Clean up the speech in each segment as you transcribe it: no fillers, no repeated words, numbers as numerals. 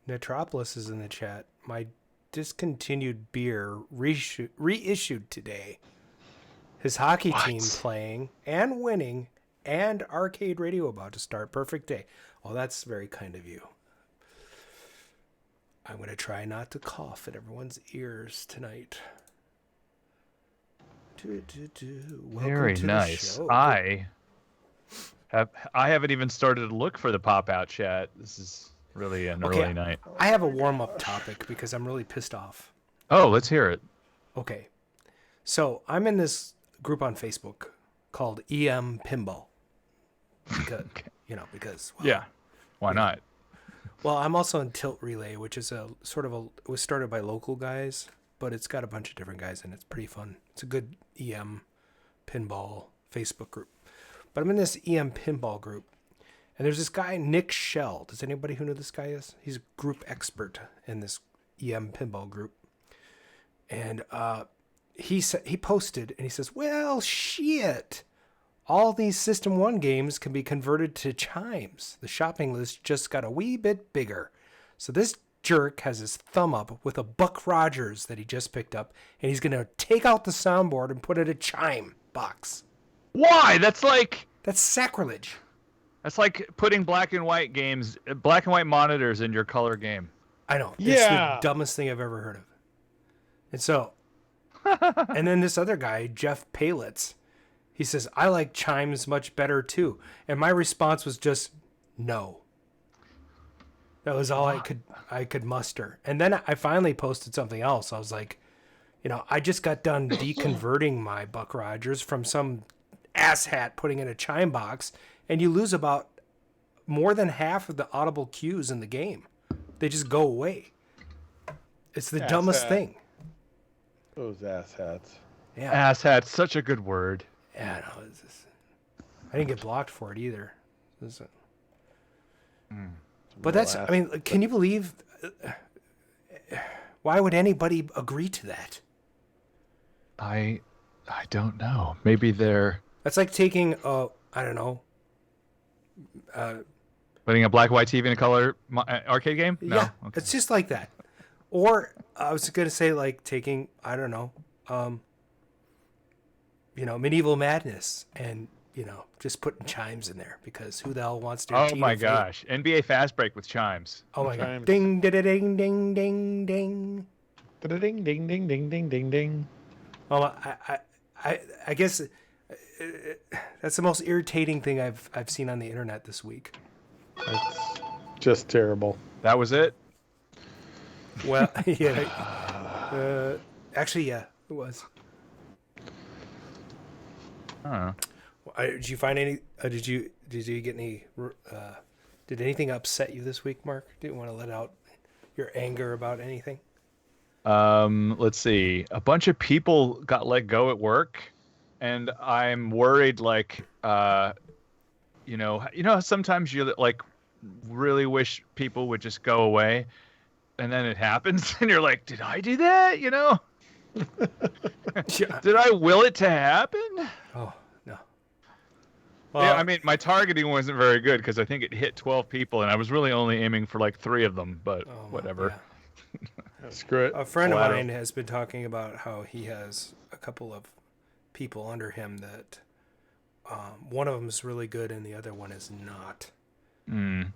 Netropolis is in the chat. My discontinued beer reissued today. His hockey team playing and winning, and Arcade Radio about to start. Perfect day. Well, that's very kind of you. I'm going to try not to cough in everyone's ears tonight. Very nice. I haven't even started to look for the pop-out chat. This is really an early night. I have a warm-up topic because I'm really pissed off. Oh, let's hear it. Okay. So I'm in this group on Facebook called EM Pinball. Because, well, yeah. Why not? Well, I'm also in Tilt Relay, which is it was started by local guys, but it's got a bunch of different guys in it. It's pretty fun. It's a good EM Pinball Facebook group. But I'm in this EM Pinball group, and there's this guy, Nick Shell. Does anybody who know this guy is? He's a group expert in this EM Pinball group. And he posted, and he says, well, shit. All these System 1 games can be converted to chimes. The shopping list just got a wee bit bigger. So this jerk has his thumb up with a Buck Rogers that he just picked up, and he's going to take out the soundboard and put it in a chime box. Why? That's sacrilege. That's like putting black and white monitors in your color game. I know. Yeah. It's the dumbest thing I've ever heard of. And so, and then this other guy, Jeff Palitz, he says, I like chimes much better too. And my response was just, no. That was all I could muster. And then I finally posted something else. I was like, I just got done deconverting my Buck Rogers from some asshat putting in a chime box, and you lose about more than half of the audible cues in the game. They just go away. It's the dumbest thing. Those asshats. Yeah. Asshat's such a good word. Yeah, no, I didn't get blocked for it either. But can you believe? Why would anybody agree to that? I don't know. Maybe they're. That's like taking putting a black and white TV in a color arcade game. No? Yeah, okay. It's just like that. Or I was gonna say like taking Medieval Madness and just putting chimes in there, because who the hell wants to? Oh my gosh, NBA Fast Break with chimes. Oh my god, ding ding ding ding ding ding, ding ding ding ding ding ding ding. Oh, I guess that's the most irritating thing I've seen on the internet this week. It's just terrible. That was it. Well, yeah. Actually, yeah, it was. I don't know. Did you find any? Did you get any? Did anything upset you this week, Mark? Didn't want to let out your anger about anything? Let's see. A bunch of people got let go at work, and I'm worried. How sometimes you really wish people would just go away, and then it happens, and you're like, did I do that? Did I will it to happen? Oh, no. Well, yeah, my targeting wasn't very good because I think it hit 12 people, and I was really only aiming for 3 of them, but whatever. Yeah. Screw it. A friend of mine has been talking about how he has a couple of people under him that one of them is really good and the other one is not. Mm.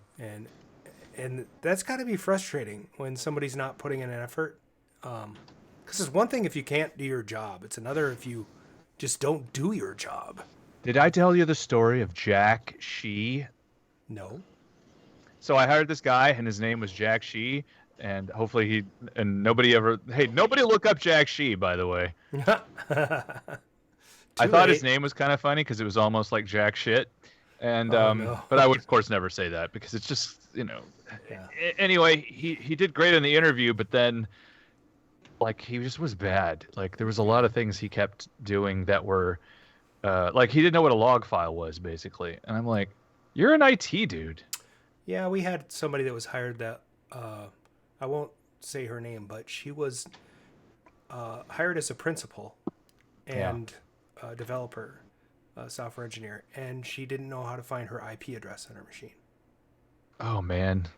And that's got to be frustrating when somebody's not putting in an effort. Because it's one thing if you can't do your job. It's another if you just don't do your job. Did I tell you the story of Jack Shee? No. So I hired this guy, and his name was Jack Shee, and hopefully nobody look up Jack Shee, by the way. I thought his name was kind of funny because it was almost like Jack Shit. And no. But I would, of course, never say that because it's just, Yeah. Anyway, he did great in the interview, but then he just was bad. There was a lot of things he kept doing that were he didn't know what a log file was, basically. And I'm like, you're an IT dude. Yeah, we had somebody that was hired that I won't say her name, but she was hired as a principal and a developer, software engineer, and she didn't know how to find her IP address on her machine. Oh man.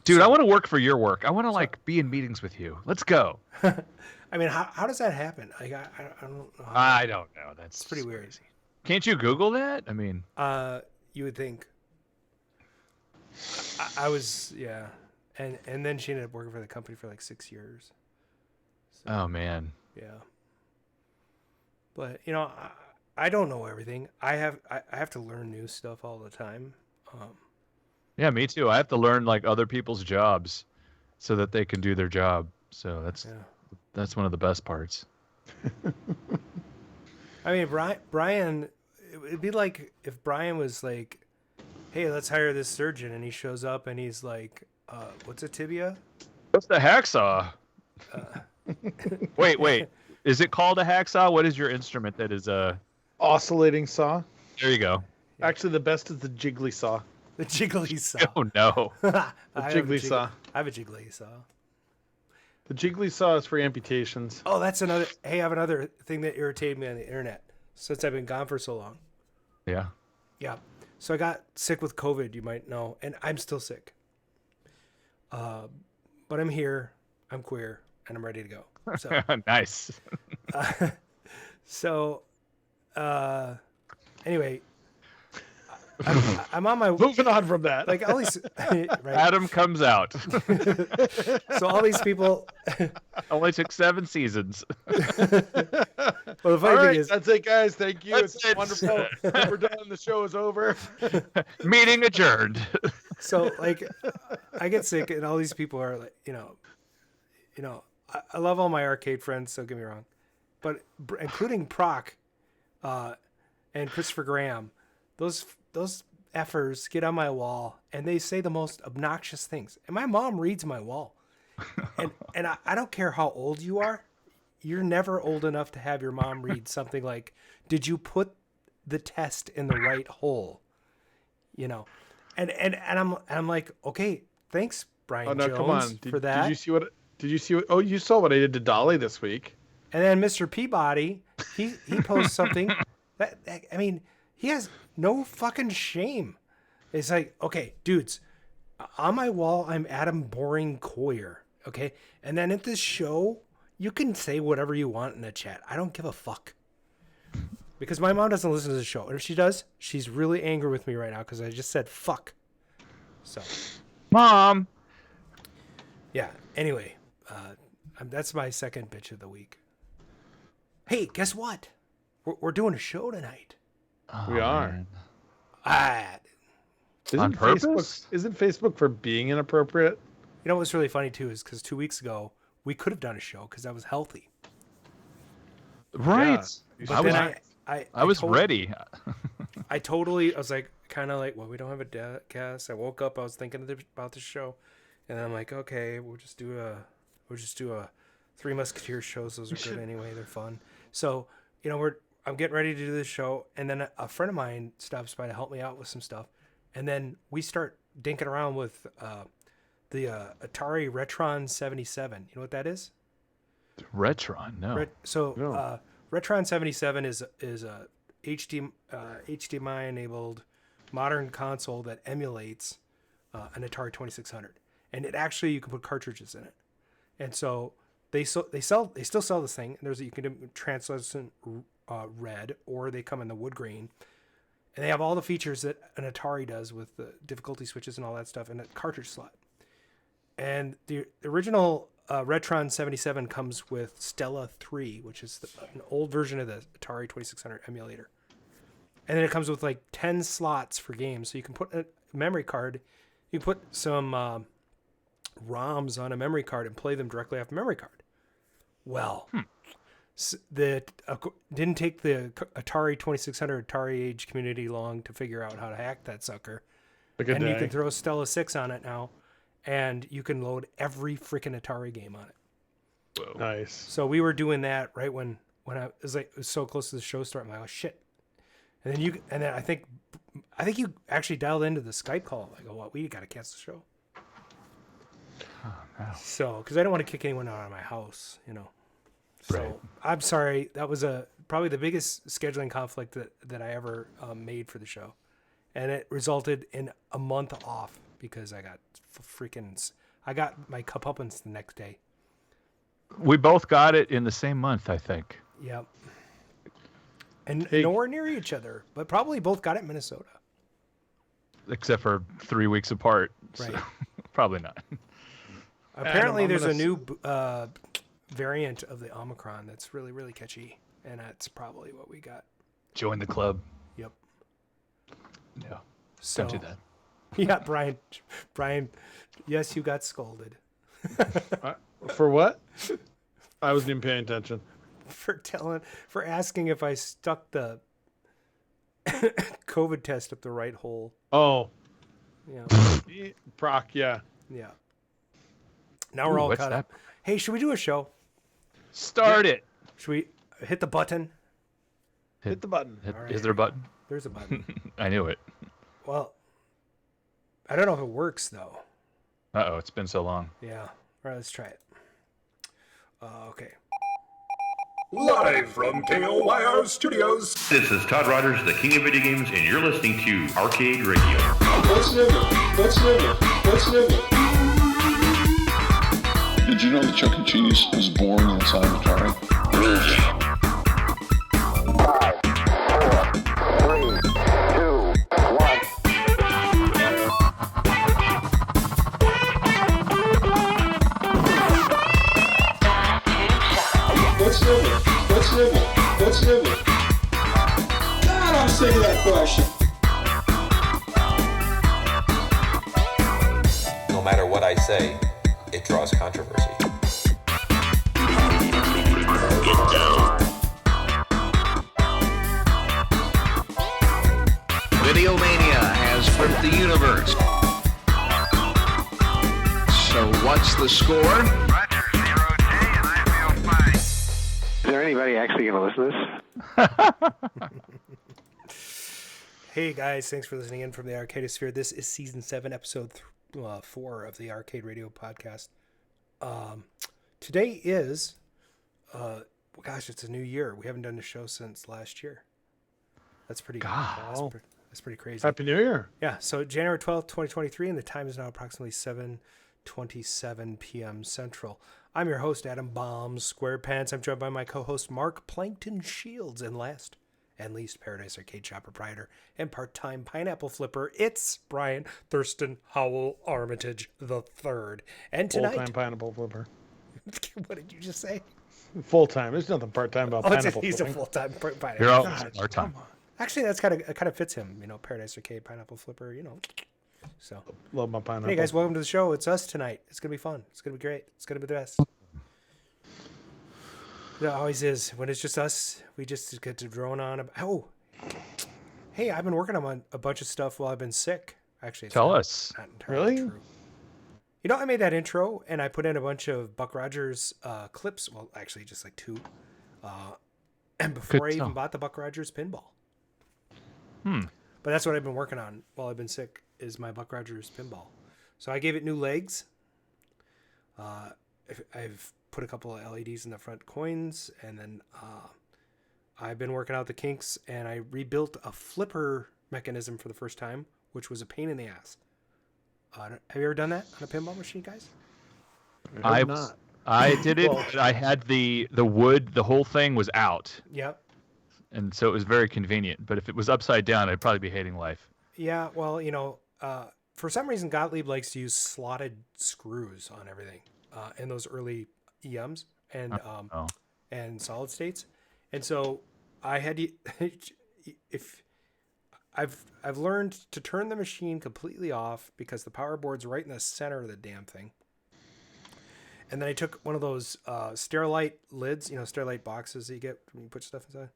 Dude, I want to work for your work. I want to like be in meetings with you. Let's go. I mean, how does that happen? Like, I don't know. I don't know. That's It's pretty weird. crazy. Can't you Google that? I mean, you would think. I was, yeah, and then she ended up working for the company for like 6 years. So, oh man. yeah. But I don't know everything. I have to learn new stuff all the time. Yeah, me too. I have to learn like other people's jobs so that they can do their job. So that's one of the best parts. I mean, Bryan, it'd be like if Bryan was like, "Hey, let's hire this surgeon," and he shows up and he's like, "What's a tibia?" What's the hacksaw? Wait. Is it called a hacksaw? What is your instrument that is a Oscillating saw. There you go. Actually, the best is the jiggly saw. The jiggly saw. Oh no. The jiggly saw. I have a jiggly saw. The jiggly saw is for amputations. Oh, that's another. Hey, I have another thing that irritated me on the internet since I've been gone for so long. Yeah. Yeah. So I got sick with COVID, you might know, and I'm still sick. But I'm here. I'm queer, and I'm ready to go. So Nice. Anyway, I'm on my Moving on from that. like all these. Right. Adam comes out. So all these people. Only took 7 seasons. Well, the All funny right, thing is, that's it, guys. Thank you. That's It's it. wonderful. We're done. The show is over. Meeting adjourned. so like, I get sick, and all these people are like, I love all my arcade friends. Don't get me wrong, but including Proc, and Christopher Graham, those effers get on my wall and they say the most obnoxious things. And my mom reads my wall, and I don't care how old you are. You're never old enough to have your mom read something like, "Did you put the test in the right hole?" And I'm like, okay, thanks, Brian Oh no, Jones, come on. for that. Did you see what? Oh, you saw what I did to Dolly this week. And then Mr. Peabody, he posts something that I mean, he has no fucking shame. It's like, okay, dudes, on my wall, I'm Adam Boring Coyer, okay? And then at this show, you can say whatever you want in the chat. I don't give a fuck. Because my mom doesn't listen to the show. And if she does, she's really angry with me right now because I just said fuck. So, Mom. yeah, anyway, that's my second bitch of the week. Hey, guess what? We're doing a show tonight. Oh, We are. man. On purpose? Isn't Facebook for being inappropriate? You know what's really funny too is because 2 weeks ago we could have done a show because I was healthy. Right. Yeah. But then I was ready. I was like, kind of like, well, we don't have a cast. I woke up, I was thinking about the show, and I'm like, okay, we'll just do a Three Musketeers shows. Those are good anyway. They're fun. So I'm getting ready to do this show, and then a friend of mine stops by to help me out with some stuff, and then we start dinking around with the Atari Retron 77. You know what that is? Retron, no. No. Retron 77 is a HDMI enabled modern console that emulates an Atari 2600, and you can put cartridges in it, and so they still sell this thing. And you can do translucent red, or they come in the wood green, and they have all the features that an Atari does with the difficulty switches and all that stuff in a cartridge slot. And the original Retron 77 comes with Stella 3, which is an old version of the Atari 2600 emulator. And then it comes with like 10 slots for games. So you can put a memory card, you can put some ROMs on a memory card and play them directly off the memory card. Well, didn't take the Atari 2600 Atari age community long to figure out how to hack that sucker. You can throw Stella 6 on it now, and you can load every freaking Atari game on it. Whoa. Nice. So we were doing that right when it was so close to the show start. I'm like, oh shit! And then I think you actually dialed into the Skype call. I go, well, we got to cancel the show. Oh, no. So, because I don't want to kick anyone out of my house, So Right. I'm sorry. That was probably the biggest scheduling conflict that I ever made for the show, and it resulted in a month off because I got I got my comeuppance the next day. We both got it in the same month, I think. Yep. And nowhere near each other, but probably both got it in Minnesota. Except for 3 weeks apart. Right. So, probably not. Apparently, there's a new variant of the Omicron that's really, really catchy, and that's probably what we got. Join the club. Yep. No. So, Don't do that. Yeah, Brian, yes, you got scolded. For what? I wasn't even paying attention. For asking if I stuck the COVID test up the right hole. Oh. Yeah. Proc, yeah. Yeah. Now we're all what's caught that? up. Hey, should we do a show? Start it. Should we hit the button? Hit the button. All Is there a button? There's a button. I knew it. Well, I don't know if it works, though. Uh-oh, it's been so long. Yeah. All right, let's try it. Okay. Live from KOYR Studios. This is Todd Rogers, the king of video games, and you're listening to Arcade Radio. What's new? What's new? What's new? Did you know that Chuck E. Cheese was born inside of Atari? 5, 4, 3, 2, 1. What's new? What's new? What's new? God, I'm sick of that question. No matter what I say, it draws controversy. Get down. Videomania has gripped the universe. So what's the score? Roger, 0J, and I feel fine. Is there anybody actually going to listen to this? Hey, guys. Thanks for listening in from the Arcadosphere. This is Season 7, Episode 4 of the Arcade Radio podcast. Today is, gosh, it's a new year. We haven't done a show since last year. That's pretty. God. That's pretty crazy. Happy New Year. Yeah. So January 12th, 2023, and the time is now approximately 7:27 p.m. Central. I'm your host, Adam Bombs SquarePants. I'm joined by my co-host, Mark Plankton Shields, and last and least, Paradise Arcade Shop proprietor and part-time pineapple flipper. It's Bryan Thurston Howell Armitage III. And tonight, Full-time pineapple flipper. what did you just say? Full-time. There's nothing part-time about pineapple he's flipping. a full-time pineapple. You're all flipper. our time. Actually, that's kind of fits him. Paradise Arcade Pineapple Flipper. So. Love my pineapple. Hey guys, welcome to the show. It's us tonight. It's gonna be fun. It's gonna be great. It's gonna be the best. It always is. When it's just us, we just get to drone on. Hey, I've been working on a bunch of stuff while I've been sick. Actually, Tell us. Not entirely Really? true. I made that intro and I put in a bunch of Buck Rogers clips. Well, actually, just like 2. And before I even bought the Buck Rogers pinball. But that's what I've been working on while I've been sick, is my Buck Rogers pinball. So I gave it new legs. I've put a couple of LEDs in the front coins, and then I've been working out the kinks, and I rebuilt a flipper mechanism for the first time, which was a pain in the ass. Have you ever done that on a pinball machine, guys? I've not. I did it. But I had the wood. The whole thing was out, Yep. and so it was very convenient. But if it was upside down, I'd probably be hating life. Yeah, well, for some reason, Gottlieb likes to use slotted screws on everything in those early EMs and solid states. And so I had to, I've learned to turn the machine completely off because the power board's right in the center of the damn thing. And then I took one of those Sterilite lids, Sterilite boxes that you get when you put stuff inside.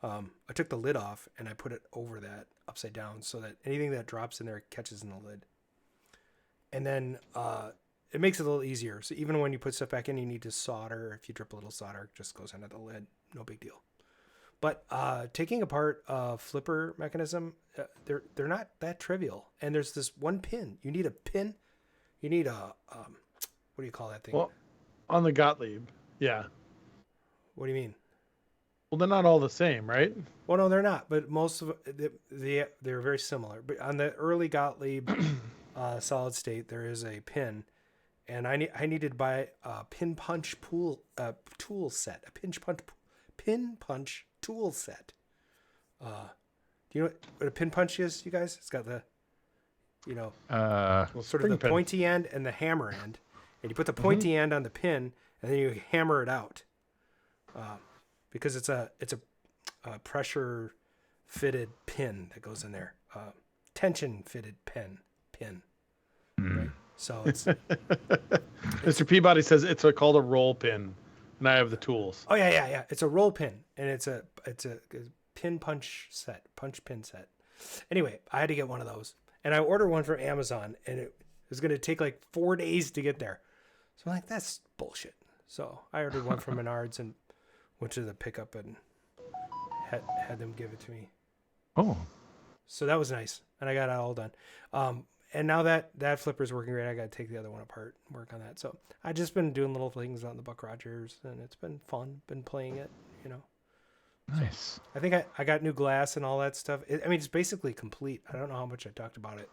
I took the lid off and I put it over that upside down so that anything that drops in there catches in the lid. And then it makes it a little easier. So even when you put stuff back in, you need to solder. If you drip a little solder, it just goes under the lid. No big deal. But taking apart a flipper mechanism, they're not that trivial. And there's this one pin. You need a pin. You need a what do you call that thing? Well, on the Gottlieb, yeah. What do you mean? Well, they're not all the same, right? Well, no, 'they're not. But most of they're very similar. But on the early Gottlieb, solid state, there is a pin, and I needed to buy a pin punch tool set, a pin punch tool set. Do you know what a pin punch is, you guys? It's got the, sort of the pointy end and the hammer end, and you put the pointy end on the pin, and then you hammer it out, because it's a pressure fitted pin that goes in there, tension fitted pin. Right? So it's Mr. Peabody says it's called a roll pin, and I have the tools. Oh yeah. It's a roll pin, and it's a pin punch pin set. Anyway, I had to get one of those, and I ordered one from Amazon, and it was going to take like 4 days to get there. So I'm like, that's bullshit. So I ordered one from Menards and went to the pickup and had them give it to me. Oh. So that was nice, and I got it all done. And now that flipper's working great, I got to take the other one apart and work on that. So I just been doing little things on the Buck Rogers, and it's been fun. Been playing it, Nice. So I think I got new glass and all that stuff. It's basically complete. I don't know how much I talked about it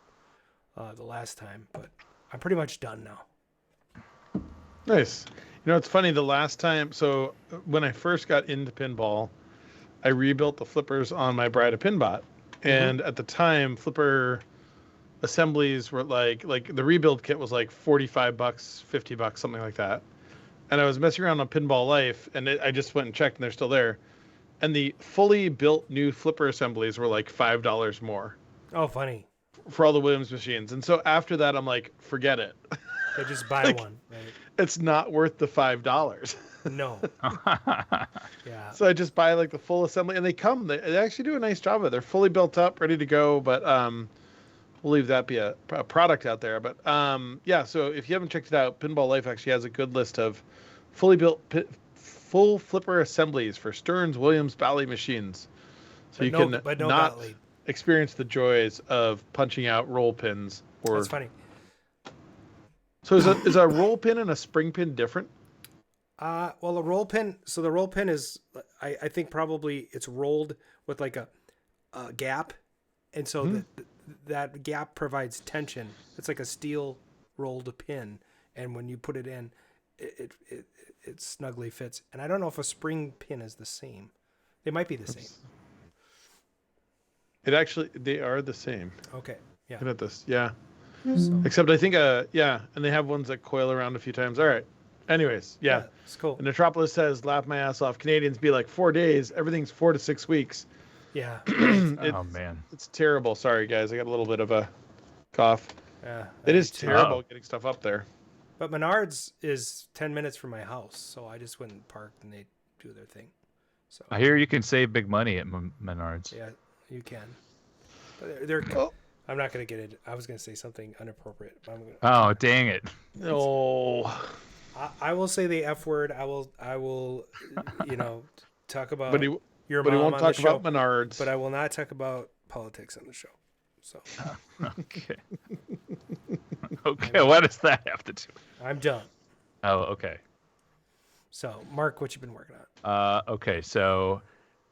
the last time, but I'm pretty much done now. Nice. It's funny. The last time, so when I first got into pinball, I rebuilt the flippers on my Brida Pinbot, and at the time, flipper assemblies were like the rebuild kit was like $45, $50, something like that. And I was messing around on Pinball Life, and I just went and checked, and they're still there. And the fully built new flipper assemblies were like $5 more. Oh, funny. For all the Williams machines. And so after that, I'm like, forget it. They just buy one. Right? It's not worth the $5. No. Yeah. So I just buy like the full assembly, and they actually do a nice job of it. They're fully built up, ready to go, but we'll leave that be a product out there. But so if you haven't checked it out, Pinball Life actually has a good list of fully built full flipper assemblies for Stearns, Williams, Bally machines. So not experience the joys of punching out roll pins. That's funny. So is a roll pin and a spring pin different? Well, a roll pin. So the roll pin is, I think probably it's rolled with like a gap, and so that gap provides tension. It's like a steel rolled pin, and when you put it in, it snugly fits. And I don't know if a spring pin is the same. They might be the same. They are the same. Okay. Yeah. Look at this. Yeah. So. Except I think and they have ones that coil around a few times. All right. Anyways, yeah. It's cool. And Metropolis says, laugh my ass off. Canadians be like 4 days. Everything's 4 to 6 weeks. Yeah. Oh man. It's terrible. Sorry guys. I got a little bit of a cough. Yeah. It is terrible getting stuff up there. But Menards is 10 minutes from my house, so I just went and parked and they do their thing. So I hear you can save big money at Menards. Yeah, you can. But I'm not going to get it. I was going to say something inappropriate. But Oh, dang it. Oh. I will say the F word. I will talk about your mom But he won't on talk the show, about Menards. But I will not talk about politics on the show. So. Okay. Okay, what does that have to do? I'm done. Oh, okay. So, Mark, what you been working on? Okay, so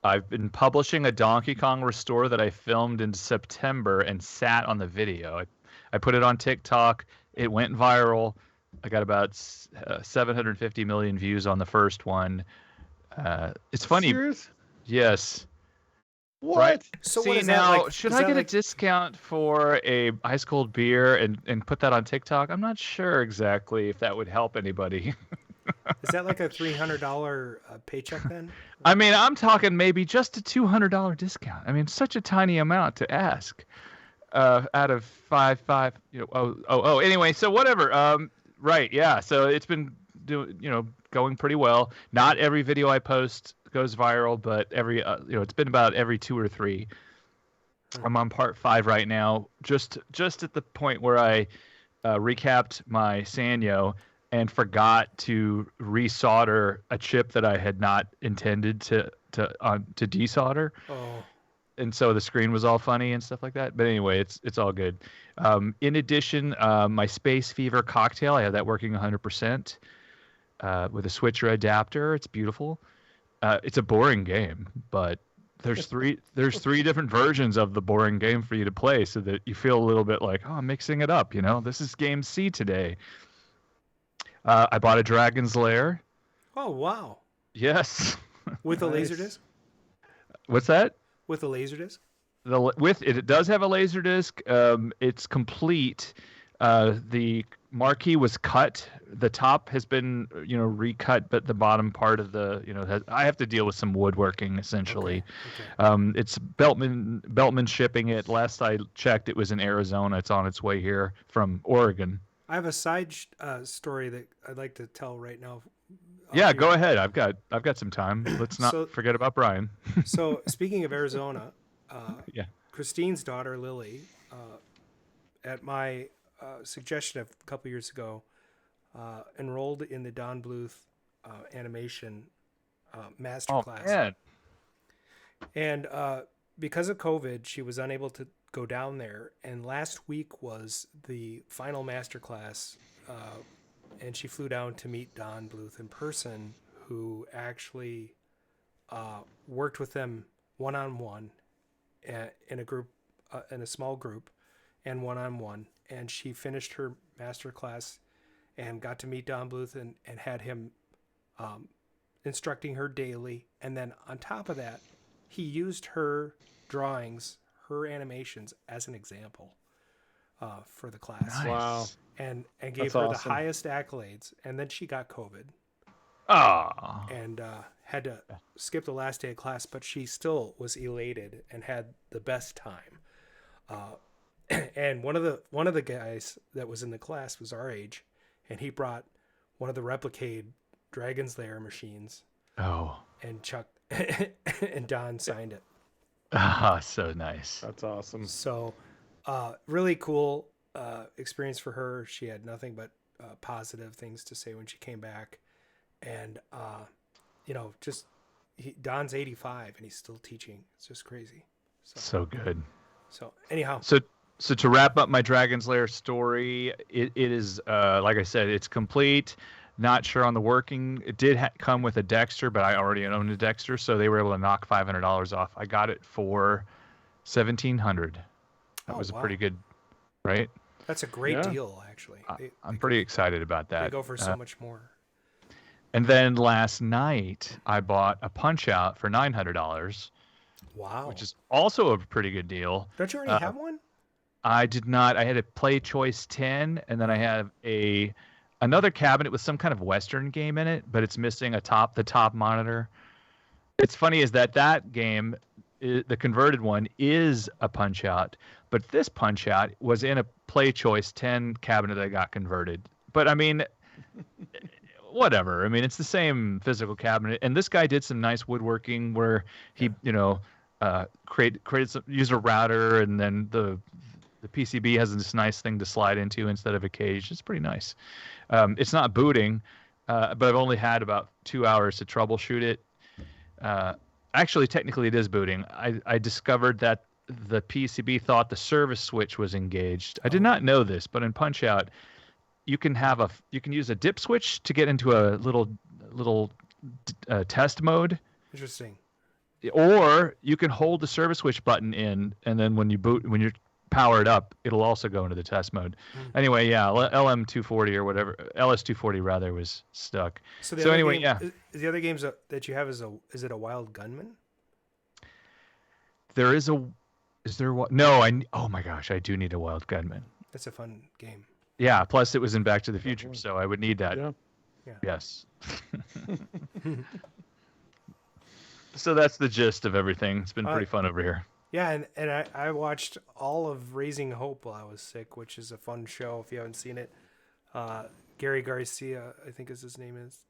I've been publishing a Donkey Kong restore that I filmed in September and sat on the video. I put it on TikTok. It went viral. I got about 750 million views on the first one. It's funny. Serious? Yes. What? Right. So see, what is now, that like? should I get a discount for a ice cold beer and put that on TikTok? I'm not sure exactly if that would help anybody. Is that like a $300 paycheck then? I mean, I'm talking maybe just a $200 discount. I mean, such a tiny amount to ask out of five. Anyway, so whatever. Right. Yeah. So it's been going pretty well. Not every video I post goes viral, but every it's been about every 2 or 3. I'm on part 5 right now, just at the point where I recapped my Sanyo and forgot to resolder a chip that I had not intended to desolder. Oh. And so the screen was all funny and stuff like that. But anyway, it's all good. In addition, my Space Fever cocktail, I have that working 100% with a switcher adapter. It's beautiful. It's a boring game, but there's three different versions of the boring game for you to play, so that you feel a little bit like, oh, I'm mixing it up. This is game C today. I bought a Dragon's Lair. Oh wow! Yes. With a laser disc. What's that? With a laser disc. It does have a laser disc. It's complete. The marquee was cut. The top has been, recut, but the bottom part of the, I have to deal with some woodworking essentially. Okay. It's Beltman shipping it. Last I checked, it was in Arizona. It's on its way here from Oregon. I have a side story that I'd like to tell right now. Yeah, go ahead. I've got some time. Let's not forget about Bryan. So speaking of Arizona, yeah, Christine's daughter Lily, at my suggestion a couple years ago, enrolled in the Don Bluth animation master class. Man. And because of COVID, she was unable to go down there. And last week was the final master class, and she flew down to meet Don Bluth in person, who actually worked with them one-on-one in a group, in a small group, and one-on-one. And she finished her master class and got to meet Don Bluth and had him instructing her daily. And then on top of that, he used her drawings, her animations as an example for the class. Nice. Wow. And gave That's her awesome. the highest accolades. And then she got COVID. Oh. And had to skip the last day of class, but she still was elated and had the best time. And one of the guys that was in the class was our age, and he brought one of the Replicade Dragon's Lair machines. Oh. And Chuck and Don signed it. Ah, so nice. That's awesome. So, really cool experience for her. She had nothing but positive things to say when she came back, and Don's 85 and he's still teaching. It's just crazy. So good. So anyhow. So to wrap up my Dragon's Lair story, it is like I said, it's complete. Not sure on the working. It did come with a Dexter, but I already owned a Dexter, so they were able to knock $500 off. I got it for $1,700. That was a pretty good, right? That's a great deal, actually. I'm pretty excited about that. They go for so much more. And then last night, I bought a Punch-Out for $900. Wow. Which is also a pretty good deal. Don't you already have one? I did not. I had a Play Choice 10, and then I have another cabinet with some kind of Western game in it, but it's missing the top monitor. It's funny is that game, the converted one, is a Punch-Out, but this Punch-Out was in a Play Choice 10 cabinet that got converted. But I mean, whatever. I mean, it's the same physical cabinet, and this guy did some nice woodworking where he, used a router, and then the PCB has this nice thing to slide into instead of a cage. It's pretty nice. It's not booting, but I've only had about 2 hours to troubleshoot it. Actually, technically, it is booting. I discovered that the PCB thought the service switch was engaged. I did not know this, but in Punch-Out, you can use a dip switch to get into a little test mode. Interesting. Or you can hold the service switch button in, and then when you're powered up, it'll also go into the test mode. Anyway, yeah, LM240 or whatever, LS240 rather, was stuck. So the other games that you have is it a Wild Gunman? Oh my gosh, I do need a Wild Gunman. That's a fun game. Yeah, plus it was in Back to the Future, so I would need that. Yeah. Yes. So that's the gist of everything. It's been pretty fun over here. Yeah, and I watched all of Raising Hope while I was sick, which is a fun show if you haven't seen it. Gary Garcia, I think his name is.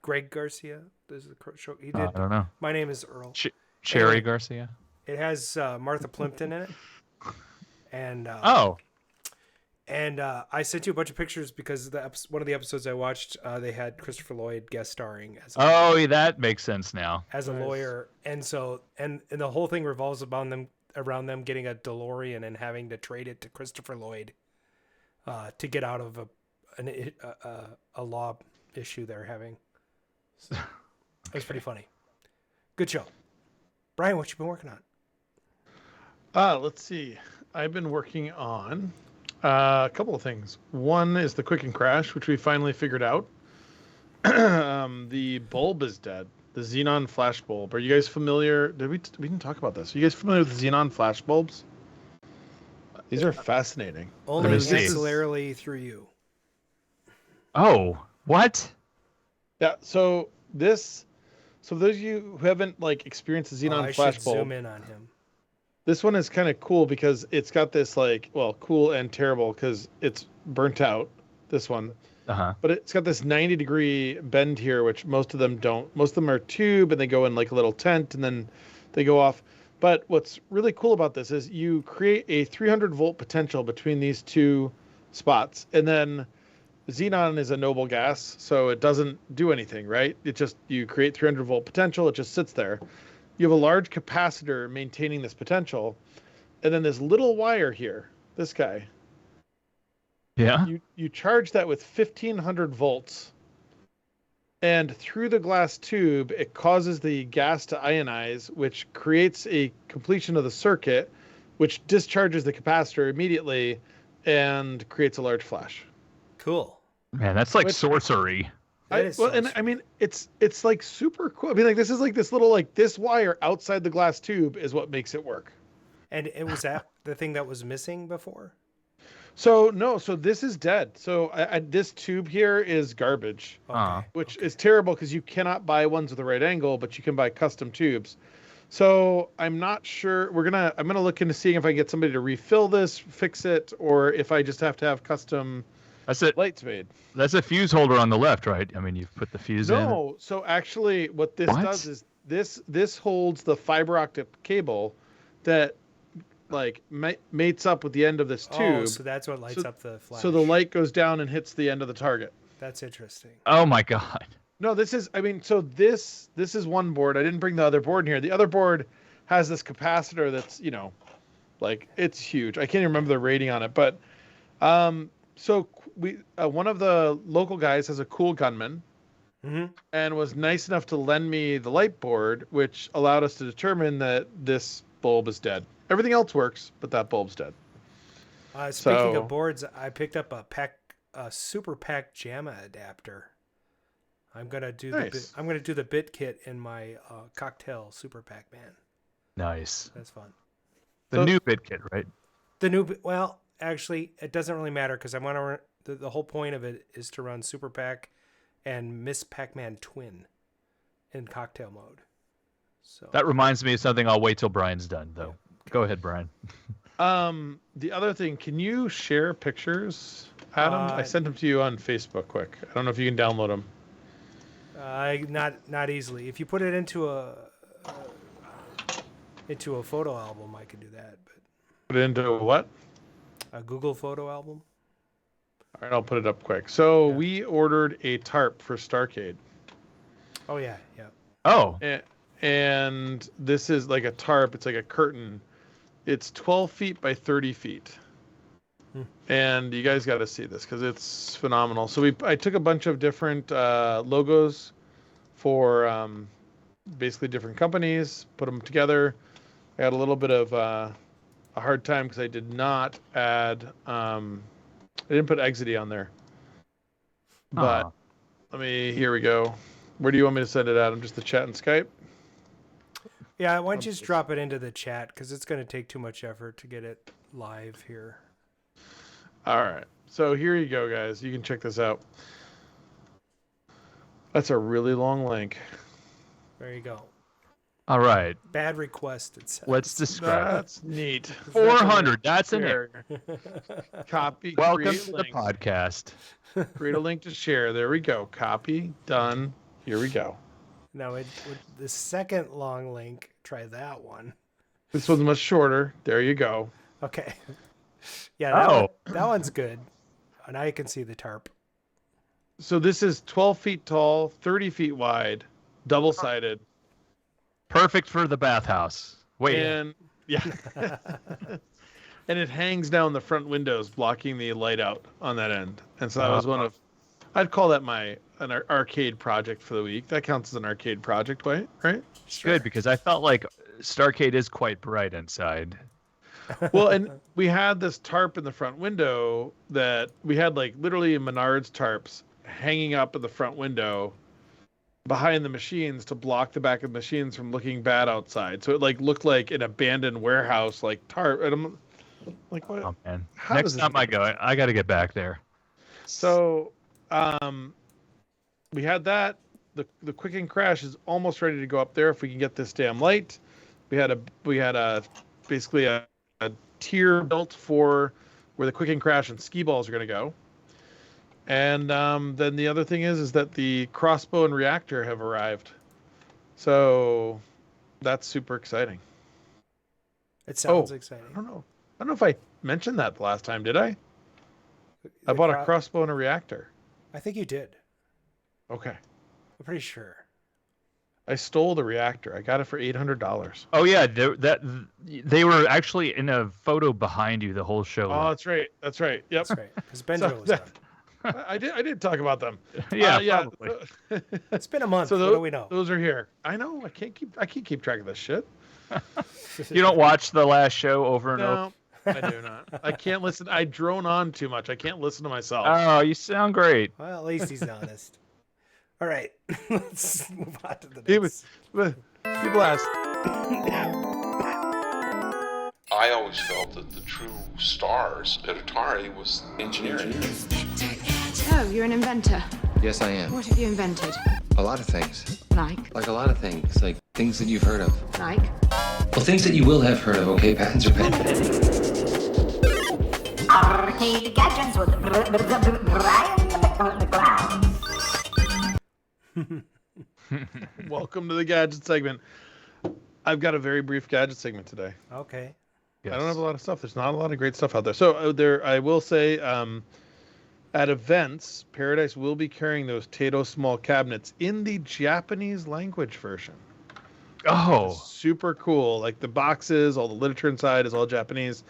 Greg Garcia. This is the show he did. I don't know. My Name is Earl. Cherry Garcia. It has Martha Plimpton in it. And And I sent you a bunch of pictures because one of the episodes I watched, they had Christopher Lloyd guest starring as that makes sense now. As a lawyer. And so and the whole thing revolves around them getting a DeLorean and having to trade it to Christopher Lloyd to get out of a law issue they're having. So, it was pretty funny. Good show. Bryan, what you been working on? Let's see. I've been working on a couple of things. One is the quick and crash, which we finally figured out. The bulb is dead. The xenon flash bulb. Are you guys familiar? We didn't talk about this. Are you guys familiar with xenon flash bulbs? These are fascinating. Only me see. ancillarily through you. Oh, what? Yeah. So for those of you who haven't like experienced the xenon I flash should bulb, zoom in on him. this one is kind of cool because it's got this like, well, cool and terrible because it's burnt out. This one. But it's got this 90-degree bend here, which most of them don't. Most of them are tube, and they go in like a little tent, and then they go off. But what's really cool about this is you create a 300-volt potential between these two spots, and then xenon is a noble gas, so it doesn't do anything, right? It just, you create 300-volt potential, it just sits there. You have a large capacitor maintaining this potential, and then this little wire here, this guy. Yeah. You charge that with 1500 volts, and through the glass tube, it causes the gas to ionize, which creates a completion of the circuit, which discharges the capacitor immediately and creates a large flash. Cool. Man, that's like sorcery. I mean, it's like super cool. I mean, like this is like this little like this wire outside the glass tube is what makes it work. And it was that the thing that was missing before? So no, so this is dead. So this tube here is garbage, which is terrible because you cannot buy ones with the right angle, but you can buy custom tubes. So I'm not sure. I'm gonna look into seeing if I can get somebody to refill this, fix it, or if I just have to have custom lights made. That's a fuse holder on the left, right? I mean, you've put the fuse in. No, so actually, what this does is this holds the fiber optic cable that like mates up with the end of this tube. Oh, so that's what lights up the flash. So the light goes down and hits the end of the target. That's interesting. Oh my god. No, this is is one board. I didn't bring the other board in here. The other board has this capacitor that's, like it's huge. I can't even remember the rating on it, but so we one of the local guys has a cool gunman. And was nice enough to lend me the light board, which allowed us to determine that this bulb is dead. Everything else works, but that bulb's dead. Speaking of boards, I picked up a Super Pack JAMA adapter. I'm gonna do the bit kit in my cocktail Super Pack man. Nice. That's fun. The new bit kit, right? Well, actually, it doesn't really matter because I want to. The whole point of it is to run Super Pack and Miss Pac-Man Twin in cocktail mode. So that reminds me of something. I'll wait till Brian's done, though. Go ahead, Brian. The other thing, can you share pictures, Adam? I sent them to you on Facebook quick. I don't know if you can download them. Not easily. If you put it into a photo album, I could do that. But put it into what? A Google photo album. All right, I'll put it up quick. So we ordered a tarp for Starcade. Oh yeah. Oh. And this is like a tarp. It's like a curtain. It's 12 feet by 30 feet. And you guys got to see this because it's phenomenal. So I took a bunch of different logos for basically different companies, put them together. I had a little bit of a hard time because I did not add, I didn't put Exity on there. But here we go. Where do you want me to send it, Adam? Just the chat and Skype? Yeah, why don't you just drop it into the chat because it's going to take too much effort to get it live here. All right. So here you go, guys. You can check this out. That's a really long link. There you go. All right. Bad request. It says. Let's describe. That's neat. 400. That's an error. Copy. Welcome to the podcast. Create a link to share. There we go. Copy. Done. Here we go. Now, the second long link, try that one. This one's much shorter. There you go. Okay. Yeah, that one's good. Now you can see the tarp. So this is 12 feet tall, 30 feet wide, double-sided. Perfect for the bathhouse. Wait. And and it hangs down the front windows, blocking the light out on that end. And so that was one of, I'd call that an arcade project for the week. That counts as an arcade project, right? Sure. Good, because I felt like Starcade is quite bright inside. Well, and we had this tarp in the front window that we had like literally Menards tarps hanging up in the front window behind the machines to block the back of the machines from looking bad outside. So it like looked like an abandoned warehouse, like tarp. And I'm like, what? Oh man! How Next does time this I go, I got to get back there. So, we had that. The quick and crash is almost ready to go up there if we can get this damn light. We had a basically a tier built for where the quick and crash and skee balls are going to go. And then the other thing is that the crossbow and reactor have arrived. So that's super exciting. It sounds exciting. I don't know if I mentioned that the last time, did I? I bought a crossbow and a reactor. I think you did. Okay. I'm pretty sure. I stole the reactor. I got it for $800. Oh yeah, they were actually in a photo behind you the whole show. Oh, that's right. Yep. That's right. Because Benjamin was on. I did talk about them. Yeah. It's been a month. So what do we know? Those are here. I know. I can't keep track of this shit. You don't watch the last show over and over? No, I do not. I can't listen. I drone on too much. I can't listen to myself. Oh, you sound great. Well, at least he's honest. All right, let's move on to the next. People ask. I always felt that the true stars at Atari was engineering. Oh, you're an inventor. Yes, I am. What have you invented? A lot of things. Like? Like a lot of things. Like things that you've heard of. Like? Well, things that you will have heard of, okay? Patents are patented. Arcade Gadgets with Bryan the Clown. Welcome to the gadget segment. I've got a very brief gadget segment today. Okay. Yes. I don't have a lot of stuff. There's not a lot of great stuff out there. So I will say, at events, Paradise will be carrying those Tato small cabinets in the Japanese language version. Oh, super cool! Like the boxes, all the literature inside is all Japanese.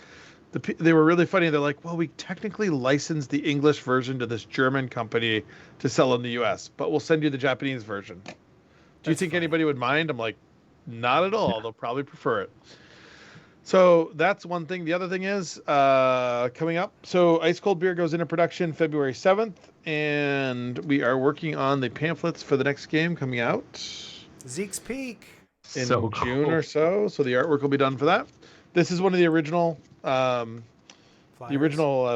They were really funny. They're like, well, we technically licensed the English version to this German company to sell in the U.S., but we'll send you the Japanese version. Do you think anybody would mind? I'm like, not at all. They'll probably prefer it. So that's one thing. The other thing is coming up. So Ice Cold Beer goes into production February 7th, and we are working on the pamphlets for the next game coming out. Zeke's Peak. In June or so. So the artwork will be done for that. This is one of the original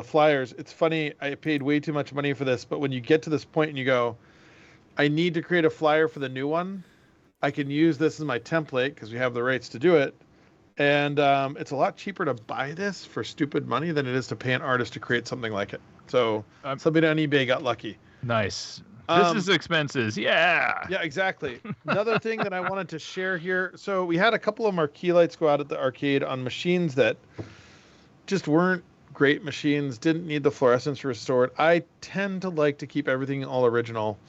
flyers. It's funny, I paid way too much money for this, but when you get to this point and you go, I need to create a flyer for the new one, I can use this as my template because we have the rights to do it. And it's a lot cheaper to buy this for stupid money than it is to pay an artist to create something like it. So somebody on eBay got lucky. Nice. This is expenses. Yeah. Yeah, exactly. Another thing that I wanted to share here. So we had a couple of marquee lights go out at the arcade on machines that just weren't great machines, didn't need the fluorescence restored. I tend to like to keep everything all original.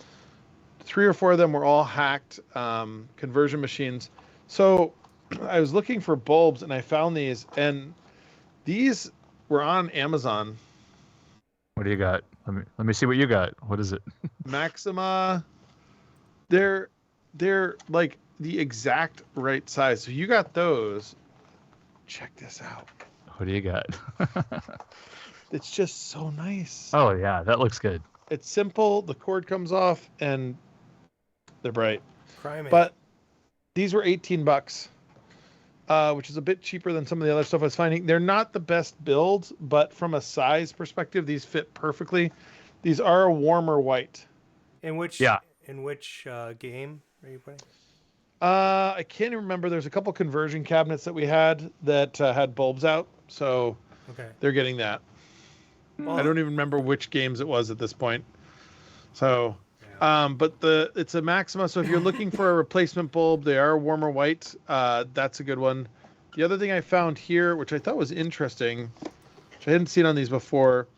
3 or 4 of them were all hacked conversion machines. So I was looking for bulbs and I found these, and these were on Amazon. What do you got? Let me see what you got. What is it? Maxima. They're like the exact right size. So you got those. Check this out. What do you got? It's just so nice. Oh yeah, that looks good. It's simple. The cord comes off and they're bright. Crimey. But these were $18, which is a bit cheaper than some of the other stuff I was finding. They're not the best builds, but from a size perspective, these fit perfectly. These are a warmer white. In which game are you putting? I can't even remember. There's a couple conversion cabinets that we had that had bulbs out, so they're getting that. Well, I don't even remember which games it was at this point. So, but it's a Maxima. So if you're looking for a replacement bulb, they are warmer white. That's a good one. The other thing I found here, which I thought was interesting, which I hadn't seen on these before,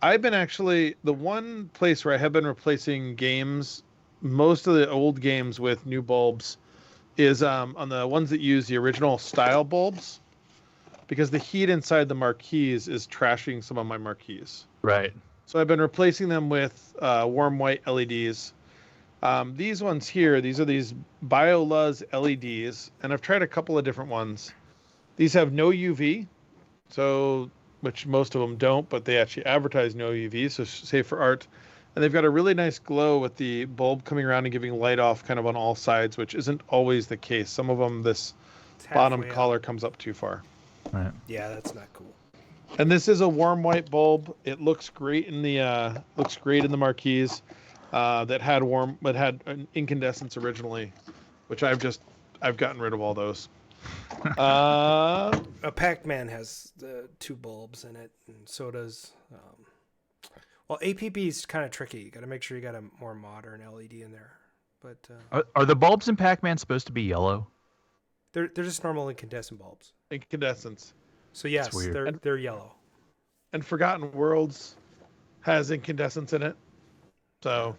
I've been the one place where I have been replacing games, most of the old games with new bulbs, is on the ones that use the original style bulbs, because the heat inside the marquees is trashing some of my marquees. Right. So I've been replacing them with warm white LEDs. These ones here, these are these BioLuz LEDs, and I've tried a couple of different ones. These have no UV, so which most of them don't, but they actually advertise no UV, so safe for art. And they've got a really nice glow with the bulb coming around and giving light off kind of on all sides, which isn't always the case. Some of them, this bottom collar comes up too far. Right. Yeah, that's not cool. And this is a warm white bulb. It looks great in the marquees. That had an incandescence originally, which I've gotten rid of all those. A Pac-Man has the 2 bulbs in it, and so does. Well, APB is kind of tricky. You got to make sure you got a more modern LED in there. But are the bulbs in Pac-Man supposed to be yellow? They're just normal incandescent bulbs. Incandescence. So yes, they're yellow. And Forgotten Worlds has incandescence in it. So,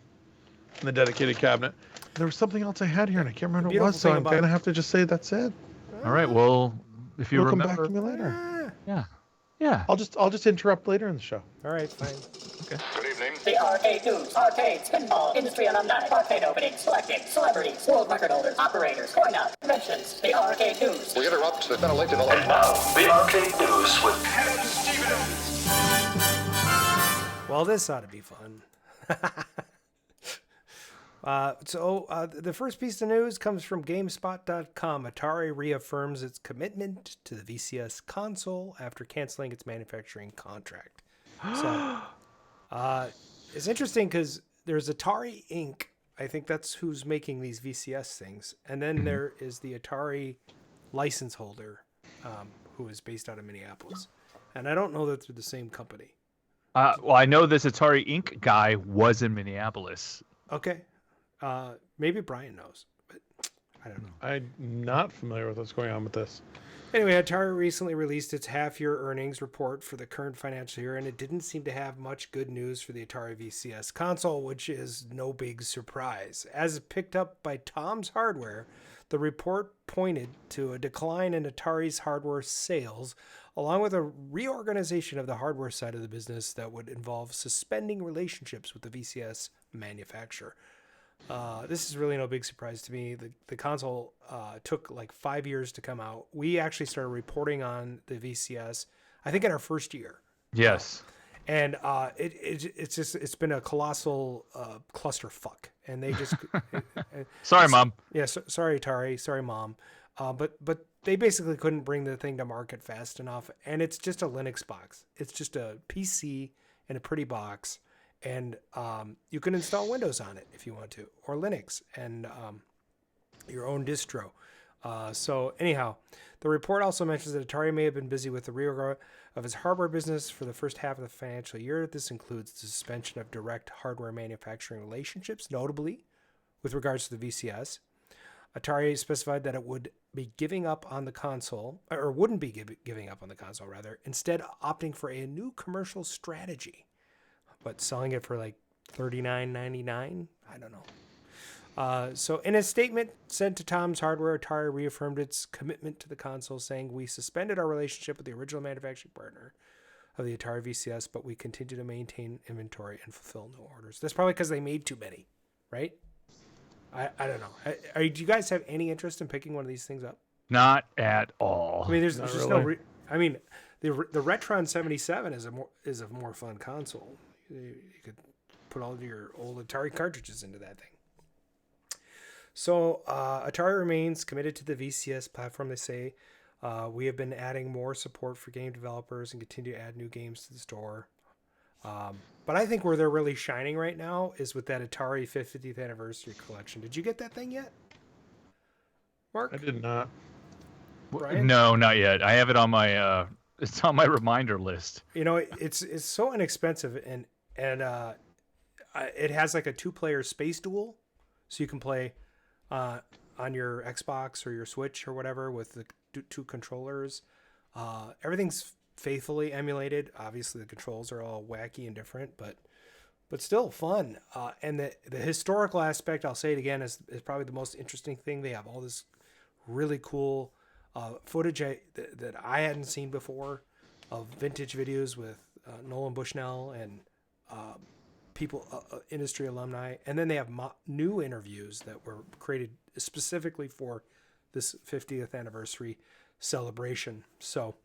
in the dedicated cabinet. There was something else I had here, and I can't remember what it was, so I'm going to have to just say that's it. All right, well, if you remember... come back to me later. Yeah. I'll just interrupt later in the show. All right, fine. Okay. Good evening. The arcade news, arcades, pinball, industry alumni, arcade openings, selecting, celebrities, world record holders, operators, coin-out, conventions, the arcade news. We interrupt, there's been a late development. And now, the arcade news with Kevin Stevens. Well, this ought to be fun. The first piece of news comes from GameSpot.com. Atari reaffirms its commitment to the VCS console after canceling its manufacturing contract. So, it's interesting because there's Atari Inc. I think that's who's making these VCS things. And then there is the Atari license holder, who is based out of Minneapolis. And I don't know that they're the same company. Well, I know this Atari Inc. guy was in Minneapolis. Okay. Maybe Brian knows, but I don't know. I'm not familiar with what's going on with this. Anyway, Atari recently released its half-year earnings report for the current financial year, and it didn't seem to have much good news for the Atari VCS console, which is no big surprise. As picked up by Tom's Hardware, the report pointed to a decline in Atari's hardware sales, along with a reorganization of the hardware side of the business that would involve suspending relationships with the VCS manufacturer. This is really no big surprise to me. The console took like 5 years to come out. We actually started reporting on the VCS, I think, in our first year. Yes. And it's been a colossal clusterfuck. And they just sorry, Mom. Yeah, sorry, Atari. Sorry, Mom. But they basically couldn't bring the thing to market fast enough. And it's just a Linux box. It's just a PC in a pretty box. And you can install Windows on it if you want to, or Linux, and your own distro. So anyhow, the report also mentions that Atari may have been busy with the reorg of its hardware business for the first half of the financial year. This includes the suspension of direct hardware manufacturing relationships, notably with regards to the VCS. Atari specified that it would be giving up on the console, or wouldn't be giving up on the console, rather, instead opting for a new commercial strategy. But selling it for like $39.99? I don't know. So in a statement sent to Tom's Hardware, Atari reaffirmed its commitment to the console, saying, "We suspended our relationship with the original manufacturing partner of the Atari VCS, but we continue to maintain inventory and fulfill new orders." That's probably because they made too many, right? I don't know. Do you guys have any interest in picking one of these things up? Not at all. I mean, there's just really. The Retron 77 is a more fun console. You could put all of your old Atari cartridges into that thing. So Atari remains committed to the VCS platform. They say, we have been adding more support for game developers and continue to add new games to the store. But I think where they're really shining right now is with that Atari 50th anniversary collection. Did you get that thing yet, Mark? I did not. Brian? No, not yet. I have it on my it's on my reminder list. You know, it's so inexpensive, and it has like a 2-player space duel, so you can play on your Xbox or your Switch or whatever with the 2 controllers. Everything's faithfully emulated. Obviously, the controls are all wacky and different, but still fun. And the historical aspect, I'll say it again, is probably the most interesting thing. They have all this really cool footage that I hadn't seen before of vintage videos with Nolan Bushnell and people, industry alumni, and then they have new interviews that were created specifically for this 50th anniversary celebration. So,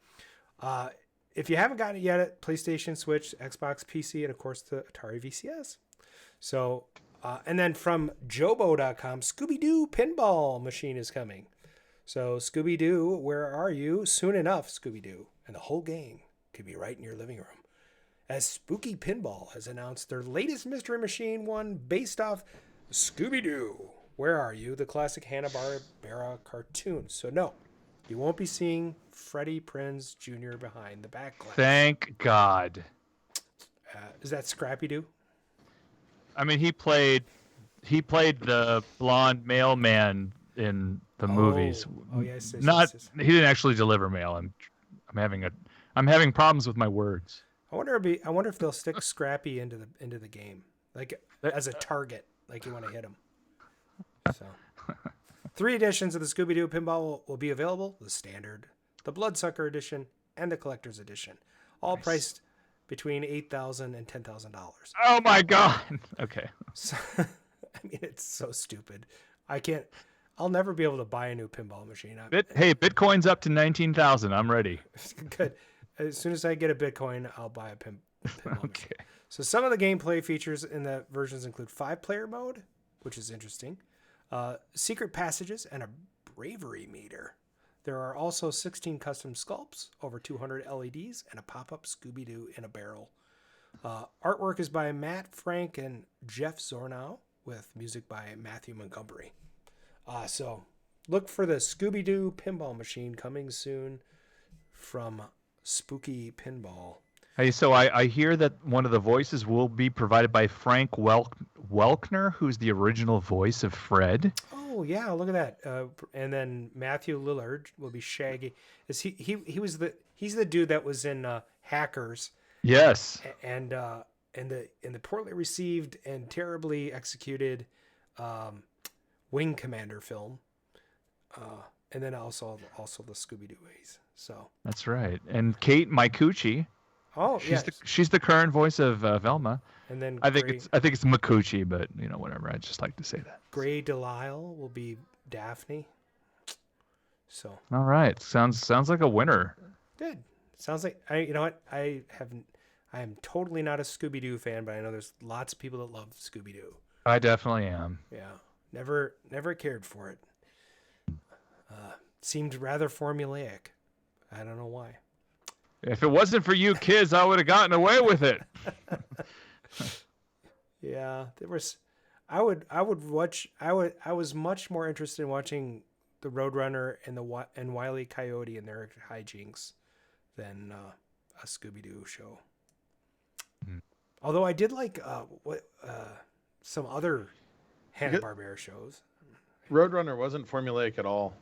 if you haven't gotten it yet, at PlayStation, Switch, Xbox, PC, and of course the Atari VCS. So, and then from Jobo.com, Scooby-Doo Pinball Machine is coming. So, Scooby-Doo, where are you? Soon enough, Scooby-Doo, and the whole gang could be right in your living room. As Spooky Pinball has announced their latest Mystery Machine one based off Scooby-Doo, Where Are You? The classic Hanna-Barbera cartoon. So no, you won't be seeing Freddie Prinze Jr. behind the back glass. Thank God. Is that Scrappy-Doo? I mean, he played the blonde mailman in the movies. Oh yes. He didn't actually deliver mail. I'm having problems with my words. I wonder if they'll stick Scrappy into the game, like as a target, like you want to hit him. So, 3 editions of the Scooby-Doo Pinball will be available: the standard, the Bloodsucker edition, and the collector's edition, all priced between $8,000 and $10,000. Oh my God! Okay. So, I mean, it's so stupid. I'll never be able to buy a new pinball machine. Hey, Bitcoin's up to 19,000. I'm ready. Good. As soon as I get a Bitcoin, I'll buy a pinball machine. So some of the gameplay features in the versions include 5-player mode, which is interesting, secret passages, and a bravery meter. There are also 16 custom sculpts, over 200 LEDs, and a pop-up Scooby-Doo in a barrel. Artwork is by Matt Frank and Jeff Zornow, with music by Matthew Montgomery. So look for the Scooby-Doo Pinball Machine coming soon from Spooky Pinball. Hey, so I hear that one of the voices will be provided by Frank Welkner, who's the original voice of Fred. Oh yeah, look at that. And then Matthew Lillard will be Shaggy. Is he's the dude that was in Hackers. Yes. And in the poorly received and terribly executed Wing Commander film. And then also the Scooby-Doo ways. So that's right. And Kate Micucci. Oh, she's the current voice of Velma. And then I think it's Micucci, but whatever. I just like to say that. Gray Delisle will be Daphne. So all right, sounds like a winner. Good. Sounds like I am totally not a Scooby-Doo fan, but I know there's lots of people that love Scooby-Doo. I definitely am. Yeah, never cared for it. Seemed rather formulaic. I don't know why. If it wasn't for you kids, I would have gotten away with it. Yeah, there was. I was much more interested in watching the Roadrunner and Wile E. Coyote and their hijinks than a Scooby-Doo show. Although I did like some other Hanna-Barbera shows. Roadrunner wasn't formulaic at all.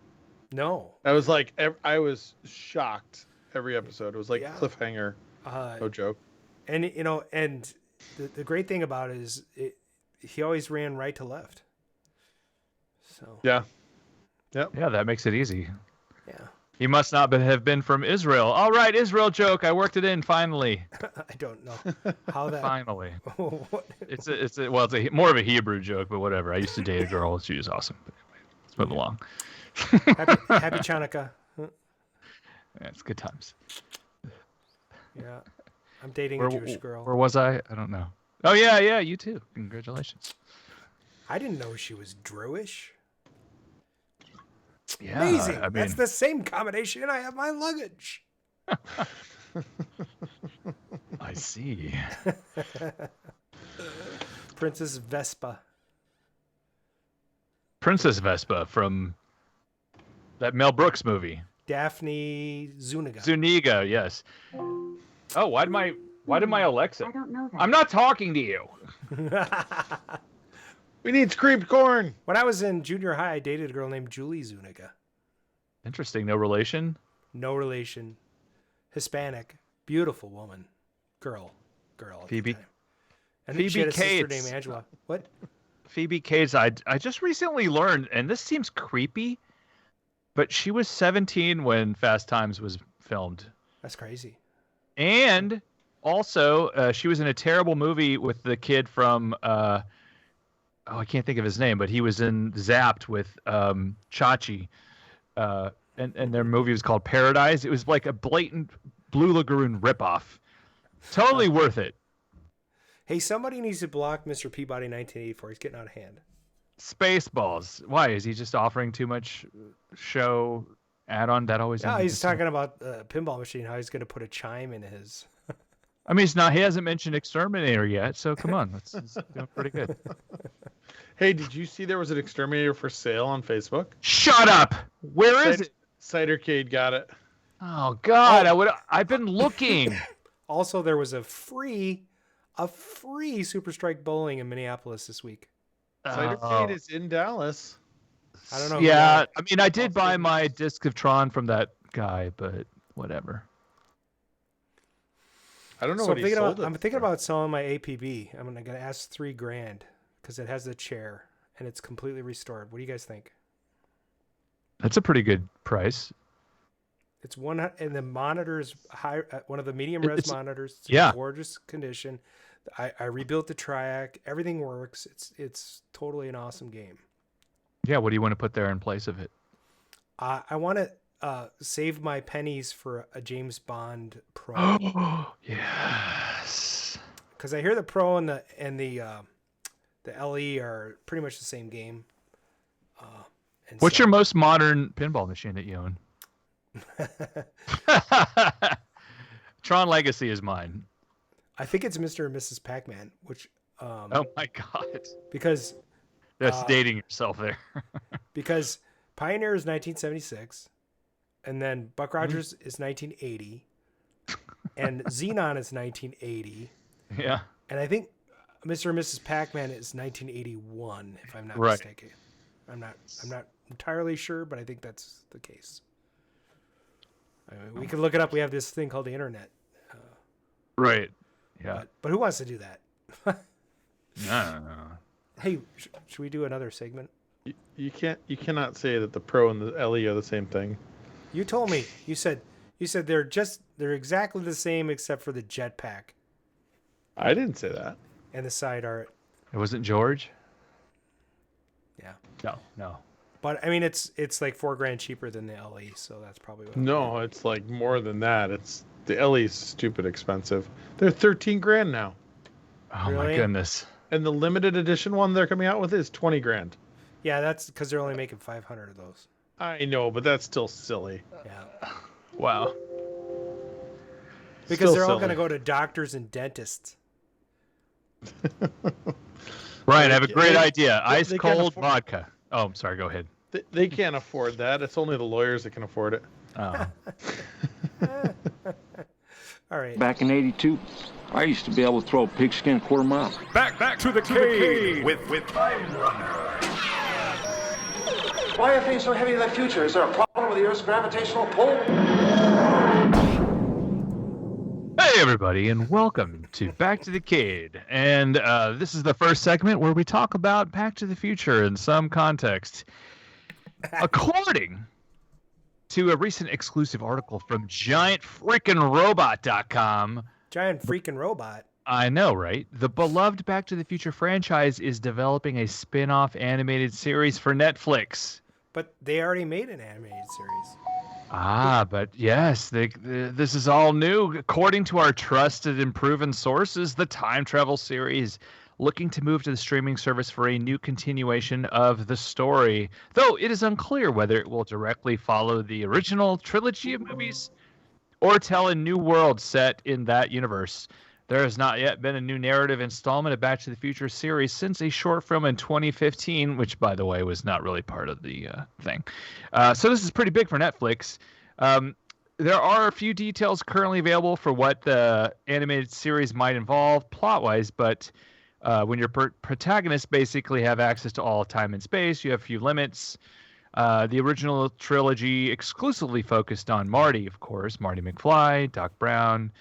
No. I was shocked every episode. It was like cliffhanger. No joke. And and the great thing about it is he always ran right to left. So yeah. Yep. Yeah, that makes it easy. Yeah. He must not have been from Israel. All right, Israel joke. I worked it in finally. I don't know how that. Finally. It's more of a Hebrew joke, but whatever. I used to date a girl. She was awesome. But anyway, let's move along. Happy Chanukah. Yeah, it's good times. Yeah, I'm dating a Jewish girl. Where was I? I don't know. Oh yeah, you too. Congratulations. I didn't know she was Druish. Yeah, amazing. That's the same combination I have my luggage. I see. Princess Vespa. Princess Vespa from that Mel Brooks movie. Daphne Zuniga. Zuniga, yes. Oh, why did my Alexa? I don't know that. I'm not talking to you. We need screamed corn. When I was in junior high, I dated a girl named Julie Zuniga. Interesting. No relation? No relation. Hispanic. Beautiful woman. Girl. Phoebe. And Phoebe she had a sister named Angela. What? Phoebe Cates. I just recently learned, and this seems creepy, but she was 17 when Fast Times was filmed. That's crazy. And Also, she was in a terrible movie with the kid from I can't think of his name, but he was in Zapped with Chachi, and their movie was called Paradise. It was like a blatant Blue Lagoon ripoff. Totally worth it. Hey, somebody needs to block Mr. Peabody 1984. He's getting out of hand. Spaceballs. Why is he just offering too much show add-on? That always. No, he's talking about pinball machine. How he's going to put a chime in his. I mean, it's not. He hasn't mentioned Exterminator yet, so come on, it's doing pretty good. Hey, did you see there was an Exterminator for sale on Facebook? Shut up! Where is it? RcadeRadio got it. Oh God, I've been looking. Also, there was a free Super Strike Bowling in Minneapolis this week. RcadeRadio is in Dallas. I don't know. Yeah, I mean, I did buy my disc of Tron from that guy, but whatever. I don't know So what he sold it. I'm thinking about selling my APB. I'm going to ask $3,000 because it has the chair and it's completely restored. What do you guys think? That's a pretty good price. It's one, and the monitor's high. One of the medium res monitors. It's yeah, in gorgeous condition. I rebuilt the triac. Everything works. It's totally an awesome game. Yeah. What do you want to put there in place of it? I want to save my pennies for a James Bond Pro. Yes. Because I hear the Pro and the LE are pretty much the same game. What's your most modern pinball machine that you own? Tron Legacy is mine. I think it's Mr. and Mrs. Pac-Man, which oh my God. Because that's dating yourself there. Because Pioneer is 1976, and then Buck Rogers is 1980, and Xenon is 1980. Yeah. And I think Mr. and Mrs. Pac-Man is 1981, if I'm not right. mistaken. I'm not entirely sure, but I think that's the case. I mean, we can look it up. We have this thing called the internet. Right. Yeah. But who wants to do that? No. Hey, should we do another segment? You cannot say that the Pro and the LE are the same thing. You told me. You said they're exactly the same except for the jetpack. I didn't say that. And the side art. It wasn't George? Yeah. No. But I mean, it's like $4,000 cheaper than the LE, so that's probably what. No, it's like more than that. It's the LE's stupid expensive. They're $13,000 now. Oh really? My goodness! And the limited edition one they're coming out with is $20,000. Yeah, that's because they're only making 500 of those. I know, but that's still silly. Yeah. Wow. Because they're all going to go to doctors and dentists. Ryan, I have a great idea. Ice cold vodka. Oh, I'm sorry. Go ahead. They can't afford that. It's only the lawyers that can afford it. Oh. All right. Back in '82, I used to be able to throw a pigskin quarter mile. Back to the cave with Time Runner. Why are things so heavy in the future? Is there a problem with the Earth's gravitational pull? Hey, everybody, and welcome to Back to the Cade. And this is the first segment where we talk about Back to the Future in some context. According to a recent exclusive article from GiantFreakinRobot.com. Giant freaking robot. I know, right? The beloved Back to the Future franchise is developing a spin-off animated series for Netflix. But they already made an animated series. But yes, this is all new. According to our trusted and proven sources, the time travel series looking to move to the streaming service for a new continuation of the story, though it is unclear whether it will directly follow the original trilogy of movies or tell a new world set in that universe. There has not yet been a new narrative installment of Back to the Future series since a short film in 2015, which, by the way, was not really part of the thing. So this is pretty big for Netflix. There are a few details currently available for what the animated series might involve plot-wise, but when your protagonists basically have access to all time and space, you have a few limits. The original trilogy exclusively focused on Marty, of course, Marty McFly, Doc Brown,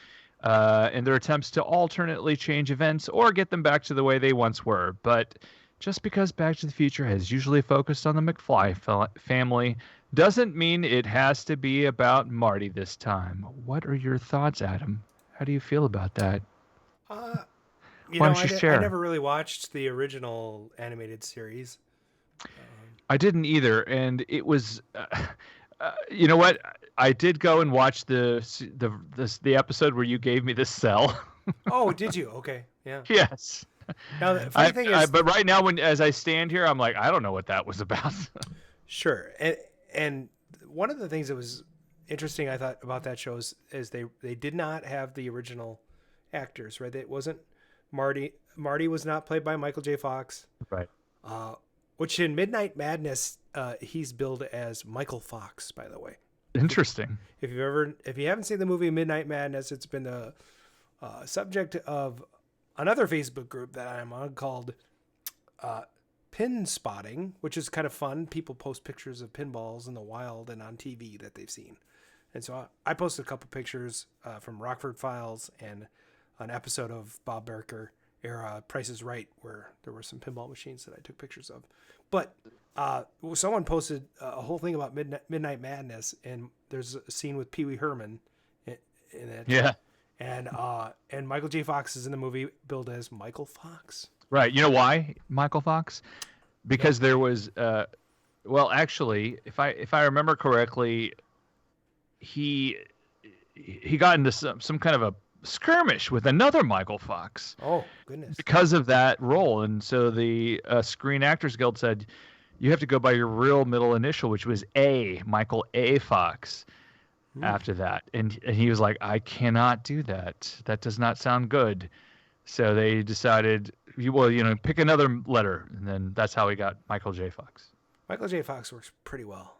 and their attempts to alternately change events or get them back to the way they once were. But just because Back to the Future has usually focused on the McFly family doesn't mean it has to be about Marty this time. What are your thoughts, Adam? How do you feel about that? Why don't you share? I never really watched the original animated series. I didn't either, and it was, you know what? I did go and watch the episode where you gave me the cell. Oh, did you? Okay, yeah. Yes. Now the funny thing is, but right now, as I stand here, I'm like, I don't know what that was about. Sure, and one of the things that was interesting I thought about that show is they did not have the original actors, right? It wasn't Marty. Marty was not played by Michael J. Fox. Right. Which in Midnight Madness, he's billed as Michael Fox, by the way. Interesting. If you haven't seen the movie Midnight Madness, it's been the subject of another Facebook group that I'm on called Pin Spotting, which is kind of fun. People post pictures of pinballs in the wild and on TV that they've seen. And so I posted a couple pictures from Rockford Files and an episode of Bob Barker era Price is Right, where there were some pinball machines that I took pictures of. But someone posted a whole thing about Midnight Madness, and there's a scene with Pee Wee Herman in it. Yeah. And Michael J. Fox is in the movie billed as Michael Fox. Right. You know why Michael Fox? Because there was, well, actually, if I remember correctly, he got into some kind of a skirmish with another Michael Fox. Oh, goodness. Because of that role. And so the Screen Actors Guild said, you have to go by your real middle initial, which was A, Michael A. Fox, after that. And he was like, I cannot do that. That does not sound good. So they decided, pick another letter. And then that's how we got Michael J. Fox. Michael J. Fox works pretty well.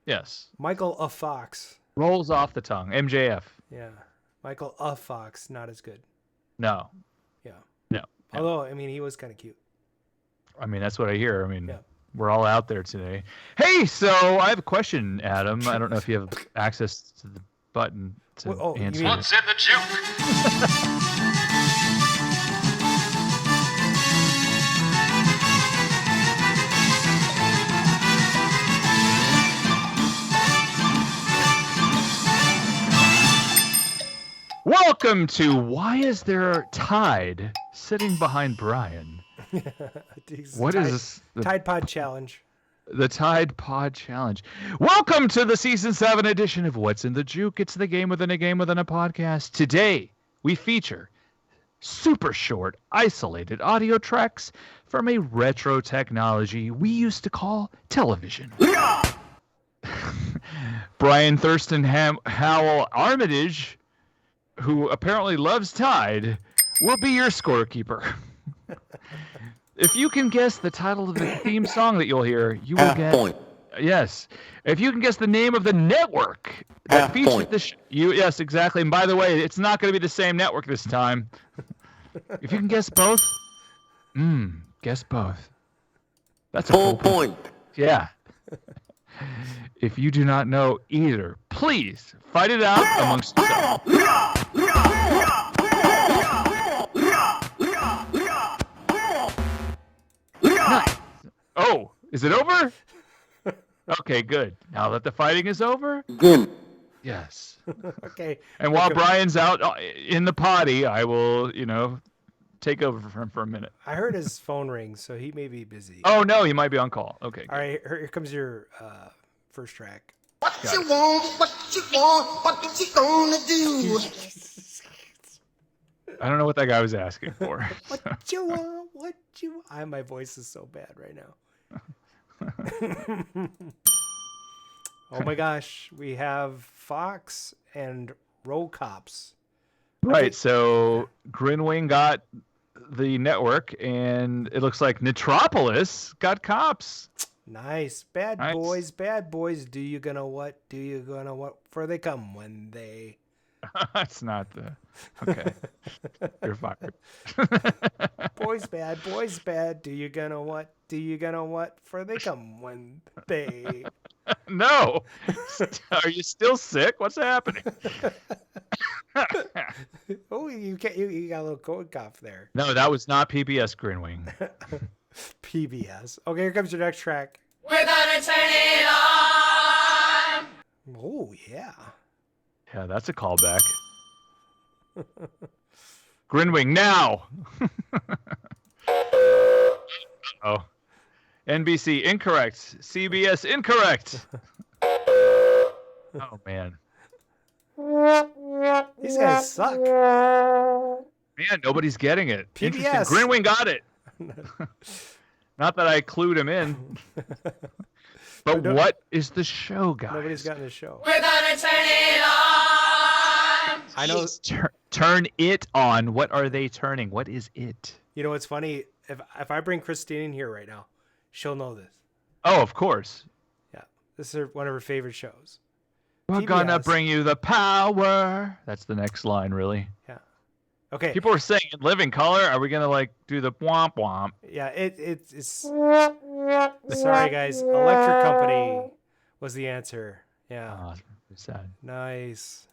Yes. Michael A. Fox. Rolls off the tongue. MJF. Yeah. Michael A. Fox, not as good. No. Yeah. No. Although, I mean, he was kind of cute. I mean, that's what I hear. I mean, we're all out there today. Hey, so I have a question, Adam. I don't know if you have access to the button to answer. What's in the juke? Welcome to Why Is There Tide Sitting Behind Bryan? What is this? Tide Pod Challenge. The Tide Pod Challenge. Welcome to the Season 7 edition of What's in the Juke. It's the game within a game within a podcast. Today, we feature super short, isolated audio tracks from a retro technology we used to call television. Bryan Thurston Howell Armitage, who apparently loves Tide, will be your scorekeeper. If you can guess the title of the theme song that you'll hear, you will get... Point. Yes. If you can guess the name of the network that featured the yes, exactly. And by the way, it's not going to be the same network this time. If you can guess both, guess both. That's a full point. Yeah. If you do not know either, please fight it out amongst yourselves. Nice. Oh, is it over? Okay, good. Now that the fighting is over? Good. Yes. Okay. And while Bryan's out in the potty, I will, take over for him for a minute. I heard his phone ring, so he may be busy. Oh, no, he might be on call. Okay. All right, here comes your first track. What you want, what you gonna do? I don't know what that guy was asking for. What you want, my voice is so bad right now. Oh my gosh, we have Fox and Row Cops. Right, so Grinwing got the network, and it looks like Nitropolis got Cops. Nice. Bad boys, do you gonna what? For they come when they... That's not the... Okay. You're fired. boys bad, do you gonna what? For they come when they... No. Are you still sick? What's happening? Oh, you got a little cold cough there. No, that was not PBS Grinwing. PBS. Okay, here comes your next track. We're gonna turn it on. Oh, yeah. Yeah, that's a callback. Grinwing now. Oh. NBC incorrect. CBS incorrect. Oh man. These guys suck. Man, nobody's getting it. PBS. Interesting. Grinwing got it. Not that I clued him in. But what is the show, guys? Nobody's gotten the show. We're gonna turn it on. I know. Turn it on. What are they turning? What is it? You know what's funny? If I bring Christine in here right now, she'll know this. Oh, of course. Yeah, this is one of her favorite shows. We're gonna bring you the power. That's the next line, really. Yeah. Okay. People are saying in living color. Are we gonna like do the womp womp? Yeah, it's. Sorry, guys. Electric Company was the answer. Yeah. Oh, that's sad. Nice.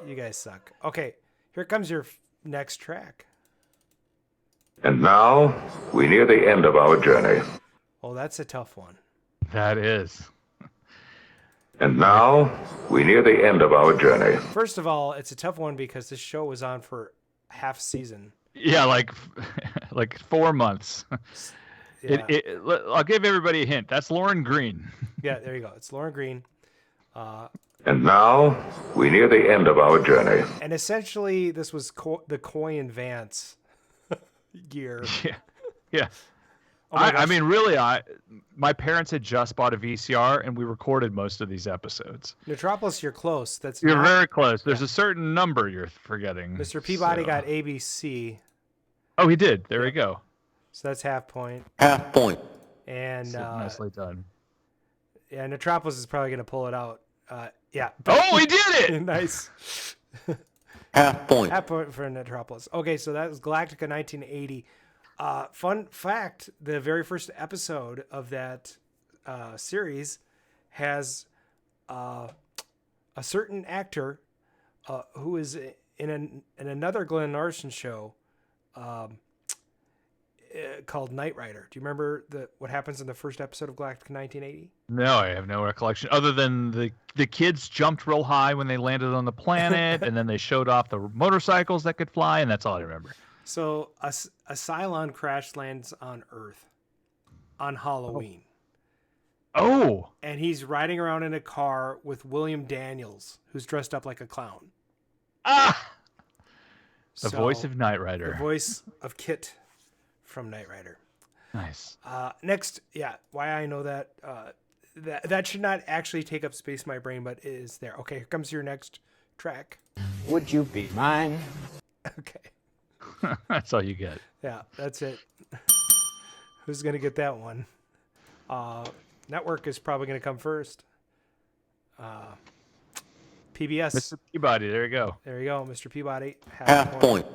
You guys suck. Okay, here comes your next track. And now we near the end of our journey. Oh, that's a tough one. That is. And now we near the end of our journey. First of all, it's a tough one because this show was on for half season. Yeah, like 4 months. Yeah. I'll give everybody a hint. That's Lauren Green. Yeah, there you go. It's Lauren Green. And now we near the end of our journey. And essentially, this was the Coy and Vance gear. Yeah. Yeah. Oh I mean, really, my parents had just bought a VCR, and we recorded most of these episodes. Metropolis, you're close. You're very close. There's a certain number you're forgetting. Mr. Peabody got ABC. Oh, he did. There we go. So that's half point. Half point. And nicely done. Yeah, Metropolis is probably going to pull it out. Yeah. Oh, he did it! Nice. Half point. Half point for Metropolis. Okay, so that was Galactica 1980. Fun fact, the very first episode of that series has a certain actor who is in another Glenn Larson show called Knight Rider. Do you remember what happens in the first episode of Galactica 1980? No, I have no recollection other than the kids jumped real high when they landed on the planet, and then they showed off the motorcycles that could fly, and that's all I remember. So a Cylon crash lands on Earth on Halloween. Oh. And he's riding around in a car with William Daniels, who's dressed up like a clown. Ah! The voice of Knight Rider. The voice of Kit from Knight Rider. Nice. Next, yeah, why I know that, that should not actually take up space in my brain, but it is there. Okay, here comes your next track. Would you be mine? Okay. That's all you get. Yeah, that's it. Who's going to get that one? Network is probably going to come first. PBS. Mr. Peabody, there you go. There you go, Mr. Peabody. Half point.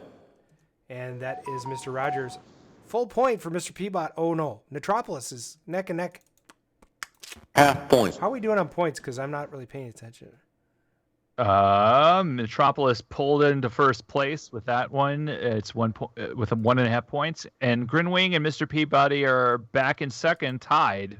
And that is Mr. Rogers. Full point for Mr. Peabody. Oh, no. Metropolis is neck and neck. Half point. How are we doing on points? Because I'm not really paying attention. Metropolis pulled into first place with that one. It's with 1.5 points, and Grinwing and Mr. Peabody are back in second, tied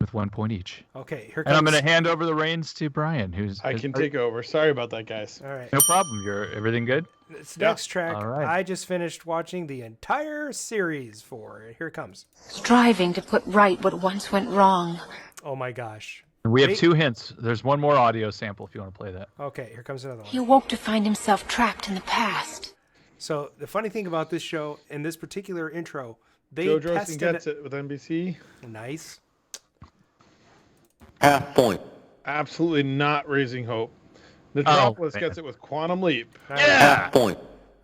with 1 point each. Okay, here comes. And I'm going to hand over the reins to Brian, I can take over. Sorry about that, guys. All right. No problem. Everything good? It's next track. All right. I just finished watching the entire series for. Here it comes. Striving to put right what once went wrong. Oh my gosh. We have 2 hints. There's one more audio sample if you want to play that. Okay, here comes another one. He awoke to find himself trapped in the past. So the funny thing about this show, in this particular intro, they Joe Drosten tested gets it with NBC. Nice. Half point. Absolutely not raising hope. Metropolis gets it with Quantum Leap. Right. Half point.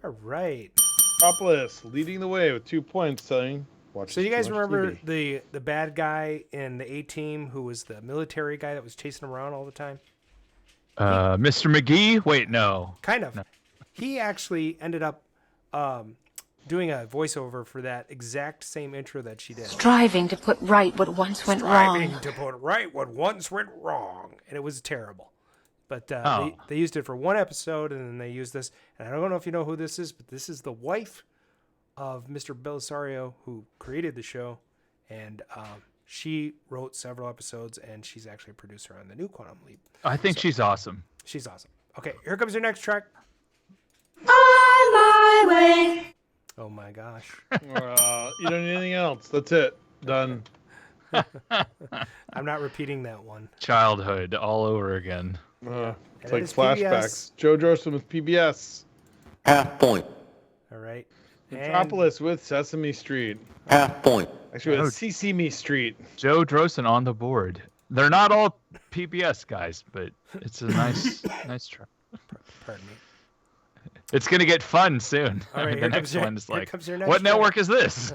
All right. Metropolis leading the way with 2 points, saying, watch So you guys remember TV. the bad guy in the A-Team who was the military guy that was chasing him around all the time? Mr. McGee? Wait, no. Kind of. No. He actually ended up doing a voiceover for that exact same intro that she did. Striving to put right what once went Striving wrong. to put right what once went wrong. And it was terrible. But they used it for one episode, and then they used this. And I don't know if you know who this is, but this is the wife of Mr. Belisario, who created the show. And she wrote several episodes, and she's actually a producer on the new Quantum Leap. I think she's awesome. She's awesome. Okay, here comes your next track. highway. Oh my gosh. You don't need anything else. That's it. Done. I'm not repeating that one. Childhood all over again. It's like flashbacks. Joe Drosten with PBS. Half point. All right. Metropolis with Sesame Street. Half point. Actually, with Sesame Street. Joe Drosten on the board. They're not all PBS guys, but it's a nice try. Pardon me. It's gonna get fun soon. All right, the next one is like, next what network is this?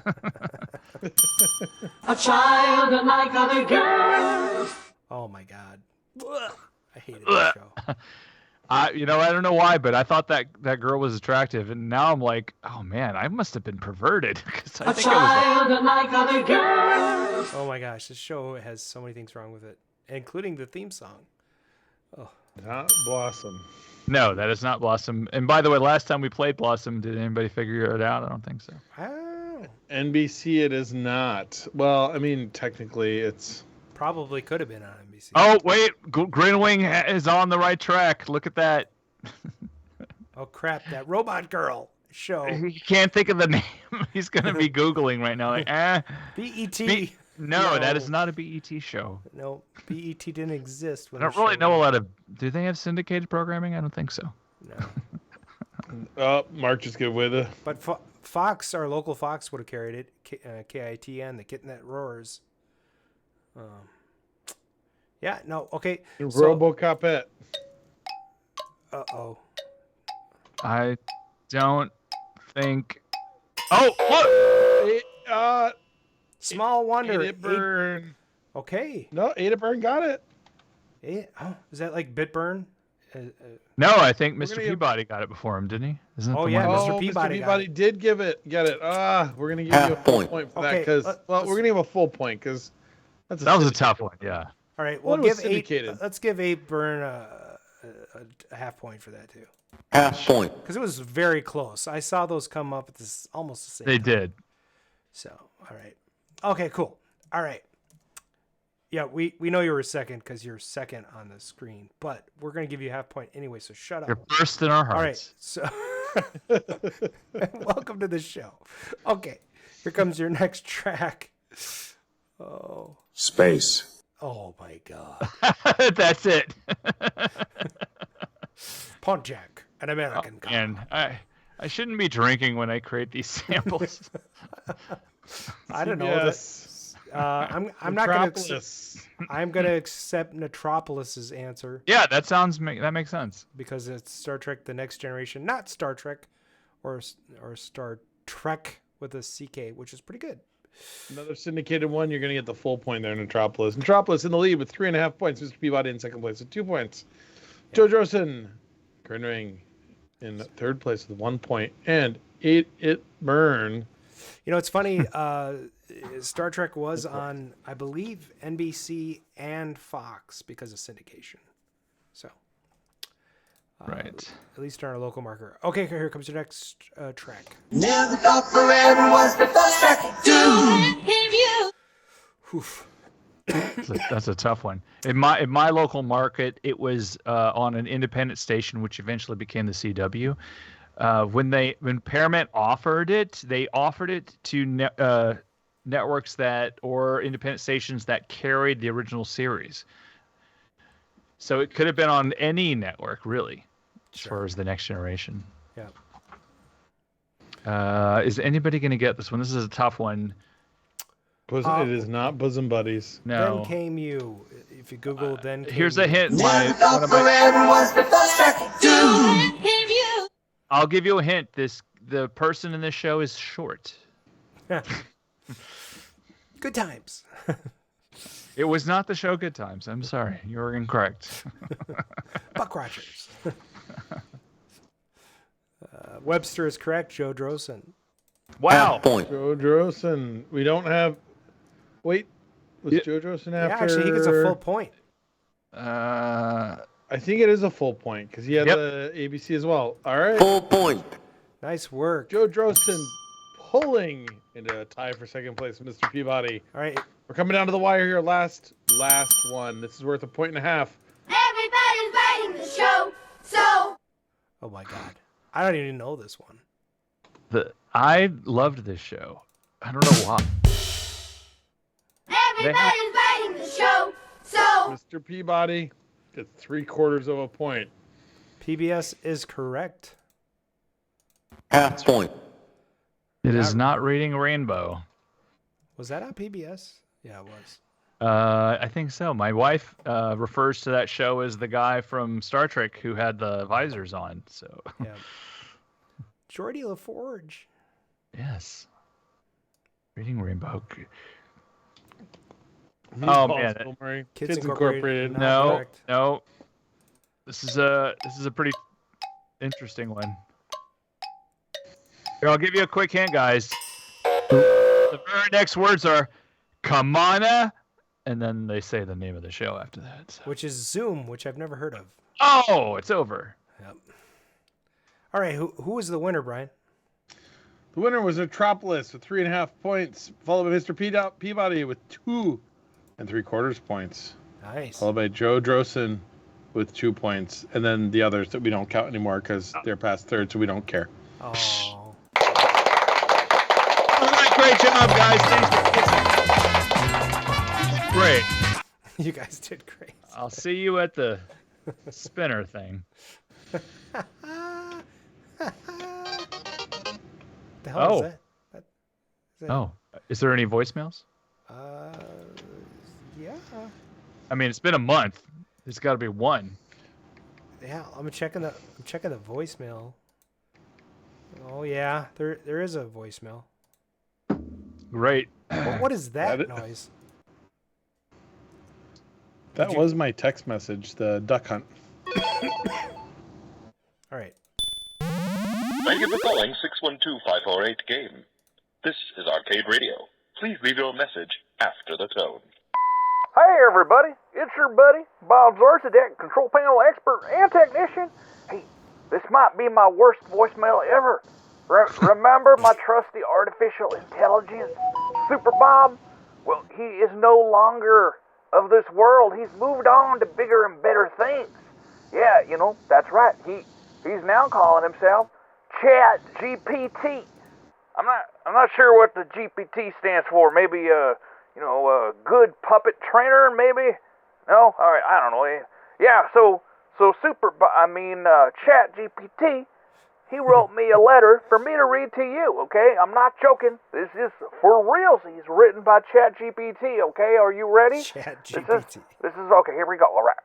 A child unlike other girls. Oh my God. I hated that show. I don't know why, but I thought that girl was attractive, and now I'm like, oh man, I must have been perverted. A child unlike other girls. Oh my gosh, this show has so many things wrong with it, including the theme song. Oh. Not Blossom. No, that is not Blossom. And by the way, last time we played Blossom, did anybody figure it out? I don't think so. Oh. NBC, it is not. Well, I mean, technically, it's probably could have been on NBC. Oh wait, Grinwing is on the right track. Look at that. Oh crap! That Robot Girl show. He can't think of the name. He's gonna be googling right now. Like, BET. No, that is not a BET show. No, BET didn't exist. I don't really know a lot of. Do they have syndicated programming? I don't think so. No. Mark just get with it. But Fox, our local Fox, would have carried it. KITN, the Kitten That Roars. Yeah. No. Okay. RoboCopette. Uh-oh. I don't think. Oh, look! Small Wonder. Ada Burn. Okay. No, Ada Burn got it. Is that like Bitburn? No, I think Mr. Peabody got it before him, didn't he? Isn't Oh the yeah, one? Mr. Peabody did get it. We're gonna give you a full point for that because we're gonna give a full point because that was a tough one. Yeah. All right, we'll give let's give Abe Byrne a half point for that too. Half point. Because it was very close. I saw those come up at this almost the same They time. did. So, all right. Okay, cool. All right. Yeah, we know you were second because you're second on the screen, but we're going to give you a half point anyway, so shut up. You're first in our hearts. All right, so welcome to the show. Okay, here comes your next track. Oh. Space. Oh, my God. That's it. Pontiac, an American car. And I shouldn't be drinking when I create these samples. I don't know. Yes. I'm not going to. I'm going to accept Metropolis's answer. Yeah, that makes sense. Because it's Star Trek: The Next Generation, not Star Trek, or Star Trek with a CK, which is pretty good. Another syndicated one. You're going to get the full point there, Metropolis. Metropolis in the lead with 3.5 points. Mr. Peabody in second place with 2 points. Yeah. Joe Drosten, Grinring in third place with 1 point, and It Burn. You know, it's funny. Star Trek was on, I believe, NBC and Fox because of syndication. So, right. At least on our local marker. Okay, here comes your next track. Never thought forever was the first track to you. Oof. That's a tough one. In my local market, it was on an independent station, which eventually became the CW. When Paramount offered it, they offered it to networks or independent stations that carried the original series. So it could have been on any network, really, as far as the Next Generation. Yeah. Is anybody going to get this one? This is a tough one. It is not Bosom Buddies. No. Then Came You. If you Google Then Came Here's You. a hint. Never thought forever was the first track to you. I'll give you a hint. The person in this show is short. Good Times. It was not the show Good Times. I'm sorry. You're incorrect. Buck Rogers. Webster is correct. Joe Drosen. Wow. Joe Drosen. We don't have... Wait. Was Joe Drosen after... Yeah, actually, he gets a full point. I think it is a full point because he had the ABC as well. All right. Full point. Nice work. Joe Drosen pulling into a tie for second place with Mr. Peabody. All right. We're coming down to the wire here. Last one. This is worth 1.5 points. Everybody's writing the show, so... Oh, my God. I don't even know this one. I loved this show. I don't know why. Everybody's writing the show, so Mr. Peabody gets 3/4 of a point. PBS is correct. Half point. It is not Reading Rainbow. Was that on PBS? Yeah, it was. I think so. My wife refers to that show as the guy from Star Trek who had the visors on. So yeah, Geordie LaForge. Yes, Reading Rainbow. Oh man, Kids Incorporated. No. This is a pretty interesting one. Here, I'll give you a quick hint, guys. The very next words are "Kamana," and then they say the name of the show after that. So. Which is Zoom, which I've never heard of. Oh, it's over. Yep. All right, who was the winner, Brian? The winner was Metropolis with 3.5 points, followed by Mr. Peabody with 2 3/4 points. Nice. Followed by Joe Drosen with 2 points, and then the others that we don't count anymore because they're past third, so we don't care. Oh. All right, great job, guys. Thanks for Great. You guys did great. I'll see you at the spinner thing. The hell is that? Oh, is there any voicemails? Yeah. I mean, it's been a month. There's got to be one. Yeah, I'm checking the voicemail. Oh yeah, there is a voicemail. Great. What is that noise? That was my text message, the duck hunt. All right. Thank you for calling 612-548-GAME. This is Arcade Radio. Please leave your message after the tone. Hey everybody, it's your buddy, Bob Zarzadek, control panel expert and technician. Hey, this might be my worst voicemail ever. Remember my trusty artificial intelligence, Super Bob? Well, he is no longer of this world. He's moved on to bigger and better things. Yeah, that's right. He's now calling himself Chat GPT. I'm not sure what the GPT stands for. Maybe a good puppet trainer, maybe? No? All right, I don't know. Yeah, so Chat GPT, he wrote me a letter for me to read to you, okay? I'm not joking. This is for real. He's written by Chat GPT, okay? Are you ready? Chat GPT. This is okay, here we go. All right.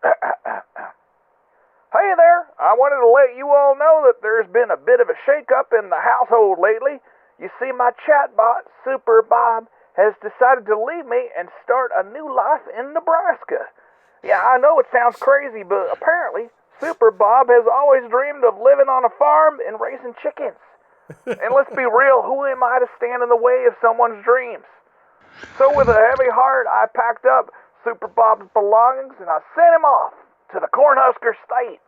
Hey there, I wanted to let you all know that there's been a bit of a shake-up in the household lately. You see, my chatbot, Super Bob, has decided to leave me and start a new life in Nebraska. Yeah, I know it sounds crazy, but apparently, Super Bob has always dreamed of living on a farm and raising chickens. And let's be real, who am I to stand in the way of someone's dreams? So with a heavy heart, I packed up Super Bob's belongings and I sent him off to the Cornhusker State.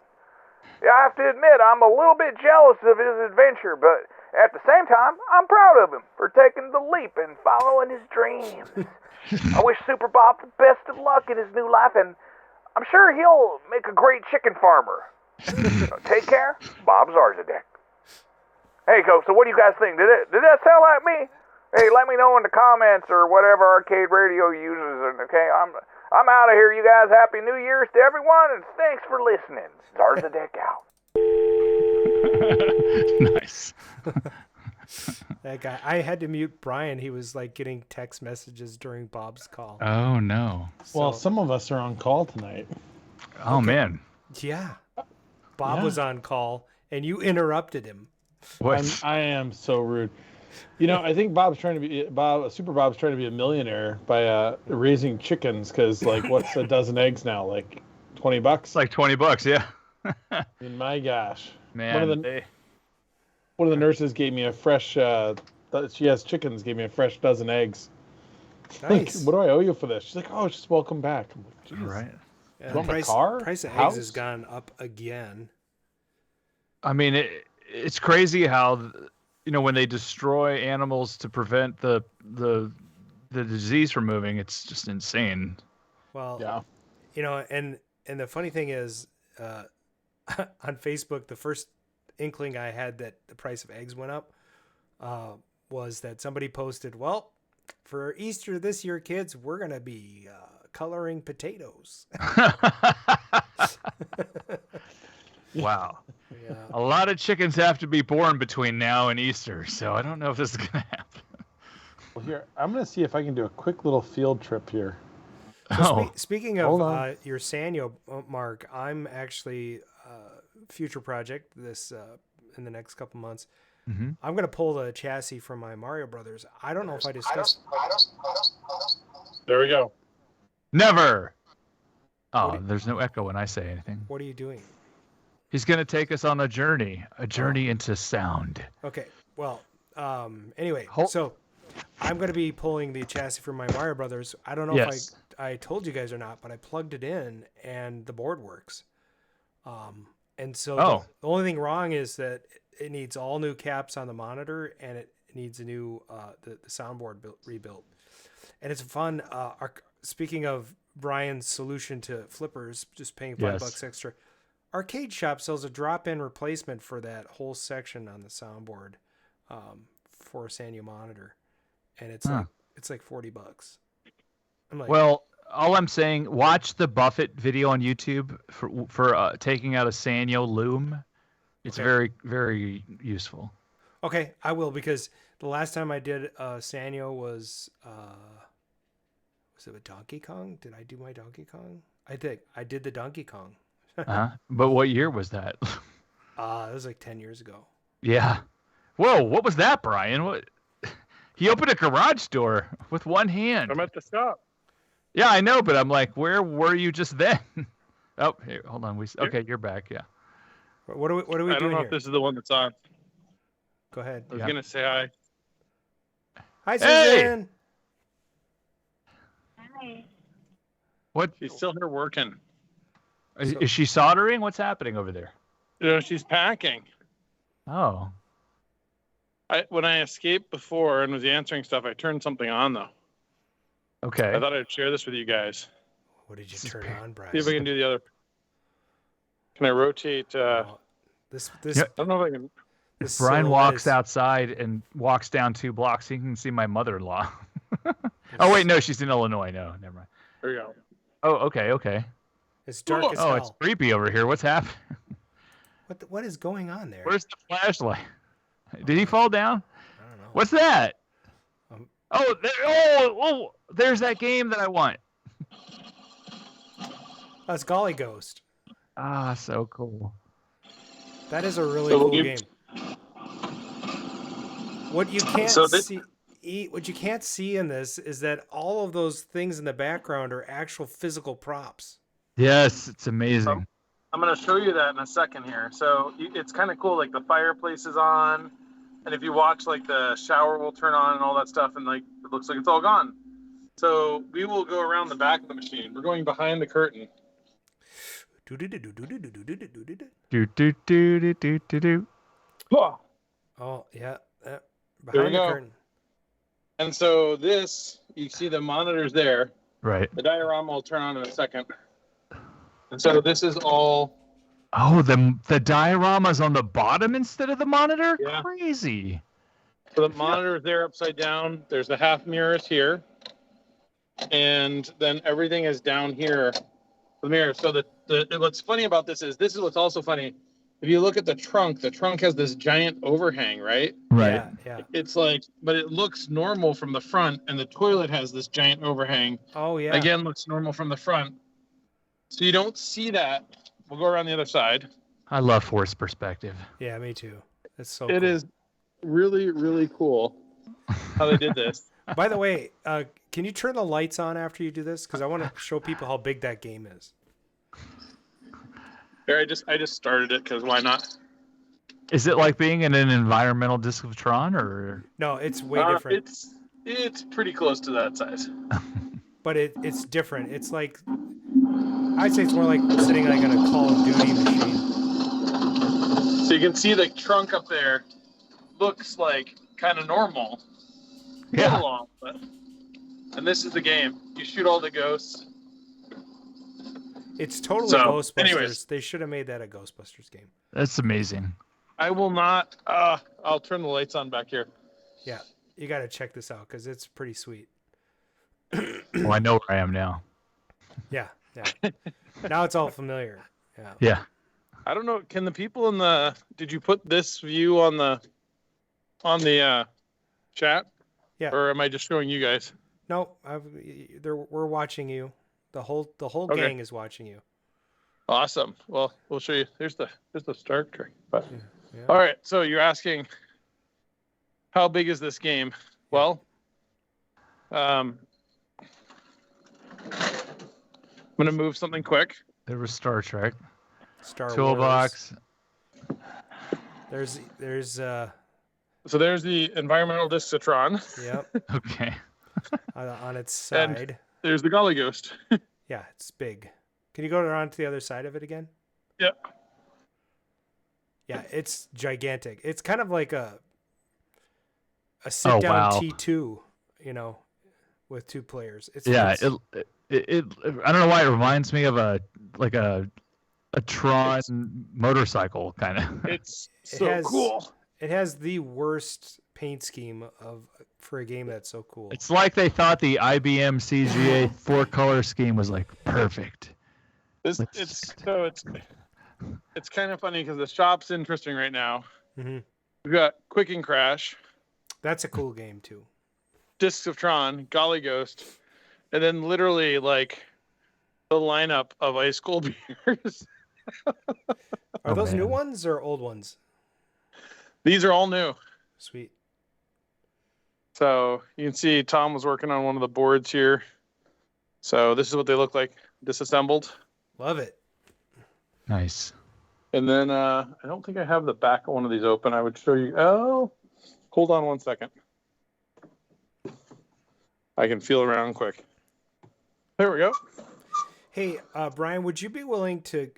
Yeah, I have to admit, I'm a little bit jealous of his adventure, but at the same time, I'm proud of him for taking the leap and following his dreams. I wish Super Bob the best of luck in his new life, and I'm sure he'll make a great chicken farmer. Take care, Bob Zarzadek. Hey, so what do you guys think? Did that sound like me? Hey, let me know in the comments or whatever Arcade Radio uses. Okay, I'm out of here, you guys. Happy New Year's to everyone, and thanks for listening. Zarzadek out. Nice. That guy. I had to mute Brian. He was like getting text messages during Bob's call. Oh no. Well, some of us are on call tonight. Oh man. Yeah. Bob was on call and you interrupted him. What? I am so rude. I think Super Bob's trying to be a millionaire by raising chickens because, what's a dozen eggs now? Like $20? It's like $20, yeah. I mean, my gosh. Man, one of the nurses gave me a fresh, she has chickens, gave me a fresh dozen eggs. Nice. What do I owe you for this? She's like, oh, just welcome back. I'm like, geez. Right. Yeah, want my car? Price of House? eggs has gone up again. I mean, it's crazy how, when they destroy animals to prevent the disease from moving, it's just insane. Well, yeah. And the funny thing is, on Facebook, the first inkling I had that the price of eggs went up, was that somebody posted, well, for Easter this year, kids, we're going to be coloring potatoes. Wow. Yeah. A lot of chickens have to be born between now and Easter, so I don't know if this is going to happen. Well, here, I'm going to see if I can do a quick little field trip here. So speaking of your Sanyo, Mark, I'm actually future project this in the next couple months. Mm-hmm. I'm going to pull the chassis from my Mario Brothers. I don't know if I discussed. There we go. Never. Oh, there's no echo when I say anything. What are you doing? He's going to take us on a journey into sound. Okay. Well, anyway, so I'm going to be pulling the chassis from my Mario Brothers. I don't know if I told you guys or not, but I plugged it in and the board works. And so the only thing wrong is that it needs all new caps on the monitor and it needs a new the soundboard rebuilt. And it's fun. Speaking of Brian's solution to flippers, just paying $5 extra. Arcade Shop sells a drop-in replacement for that whole section on the soundboard for a Sanyo monitor, and it's like $40. I'm like, well, all I'm saying, watch the Buffett video on YouTube for taking out a Sanyo loom. It's very, very useful. Okay, I will, because the last time I did Sanyo was it with Donkey Kong? Did I do my Donkey Kong? I think I did the Donkey Kong. But what year was that? It was like 10 years ago. Yeah. Whoa, what was that, Brian? What? He opened a garage door with one hand. I'm at the shop. Yeah, I know, but I'm like, where were you just then? Oh, here, hold on. Okay, you're back. Yeah. What are we doing I don't know here? if this is the one that's on. Go ahead. I was gonna say hi. Hi, Susan. Hi. What? She's still here working. Is she soldering? What's happening over there? She's packing. Oh. When I escaped before and was answering stuff, I turned something on though. Okay. I thought I'd share this with you guys. What did you turn on, Brian? See if I can do the other. Can I rotate? This. I don't know if I can. If Brian walks outside and walks down 2 blocks, he can see my mother-in-law. Oh wait, no, she's in Illinois. No, never mind. There you go. Oh, okay. It's dark as hell. Oh, it's creepy over here. What's happening? What is going on there? Where's the flashlight? Did he fall down? I don't know. What's that? There's that game that I want. That's Golly Ghost. Ah, so cool. That is a really cool game. What you can't what you can't see in this is that all of those things in the background are actual physical props. Yes, it's amazing. I'm going to show you that in a second here. So it's kind of cool. Like the fireplace is on, and if you watch, like the shower will turn on and all that stuff, and like it looks like it's all gone. So we will go around the back of the machine. We're going behind the curtain. Oh yeah, behind the curtain. And so this, you see the monitors there. Right. The diorama will turn on in a second. And so this is all. Oh, the diorama's on the bottom instead of the monitor? Yeah. Crazy. So the monitor is there upside down. There's the half mirrors here. And then everything is down here. The mirror. So what's funny about this is what's also funny. If you look at the trunk has this giant overhang, right? Right. Yeah. It's like, but it looks normal from the front, and the toilet has this giant overhang. Oh yeah. Again, looks normal from the front. So you don't see that. We'll go around the other side. I love forced perspective. Yeah, me too. It's so It cool. is really, really cool how they did this. By the way, can you turn the lights on after you do this? Because I want to show people how big that game is. Here, I just started it because why not? Is it like being in an environmental disc of Tron, or? No, it's way different. It's pretty close to that size. But it's different. It's like, I'd say it's more like sitting like on a Call of Duty machine. So you can see the trunk up there looks like kind of normal. Yeah. Long, and this is the game. You shoot all the ghosts. It's totally Ghostbusters. Anyways. They should have made that a Ghostbusters game. That's amazing. I will not. I'll turn the lights on back here. Yeah, you got to check this out because it's pretty sweet. Well, I know where I am now. Yeah. Now it's all familiar. Yeah. Yeah. I don't know. Can the people in the? Did you put this view on the chat? Yeah. Or am I just showing you guys? No, we're watching you. The whole gang is watching you. Awesome. Well, we'll show you. Here's the Star Trek button. Yeah. All right. So you're asking, how big is this game? Well, I'm gonna move something quick. There was Star Trek. Star Toolbox. Wars. There's So there's the environmental discotron. Yep. Okay. on its side. And there's the Golly Ghost. Yeah, it's big. Can you go around to the other side of it again? Yeah. Yeah, it's gigantic. It's kind of like a sit-down T2, with two players. It's I don't know why it reminds me of a Tron motorcycle kind of. It's so cool. It has the worst paint scheme for a game that's so cool. It's like they thought the IBM CGA 4-color scheme was like perfect. It's kind of funny because the shop's interesting right now. Mm-hmm. We've got Quick and Crash. That's a cool game too. Discs of Tron, Golly Ghost, and then literally like the lineup of ice cold beers. Are those new ones or old ones? These are all new. Sweet. So you can see Tom was working on one of the boards here. So this is what they look like disassembled. Love it. Nice. And then I don't think I have the back of one of these open. I would show you. Oh, hold on one second. I can feel around quick. There we go. Hey, Brian, would you be willing to,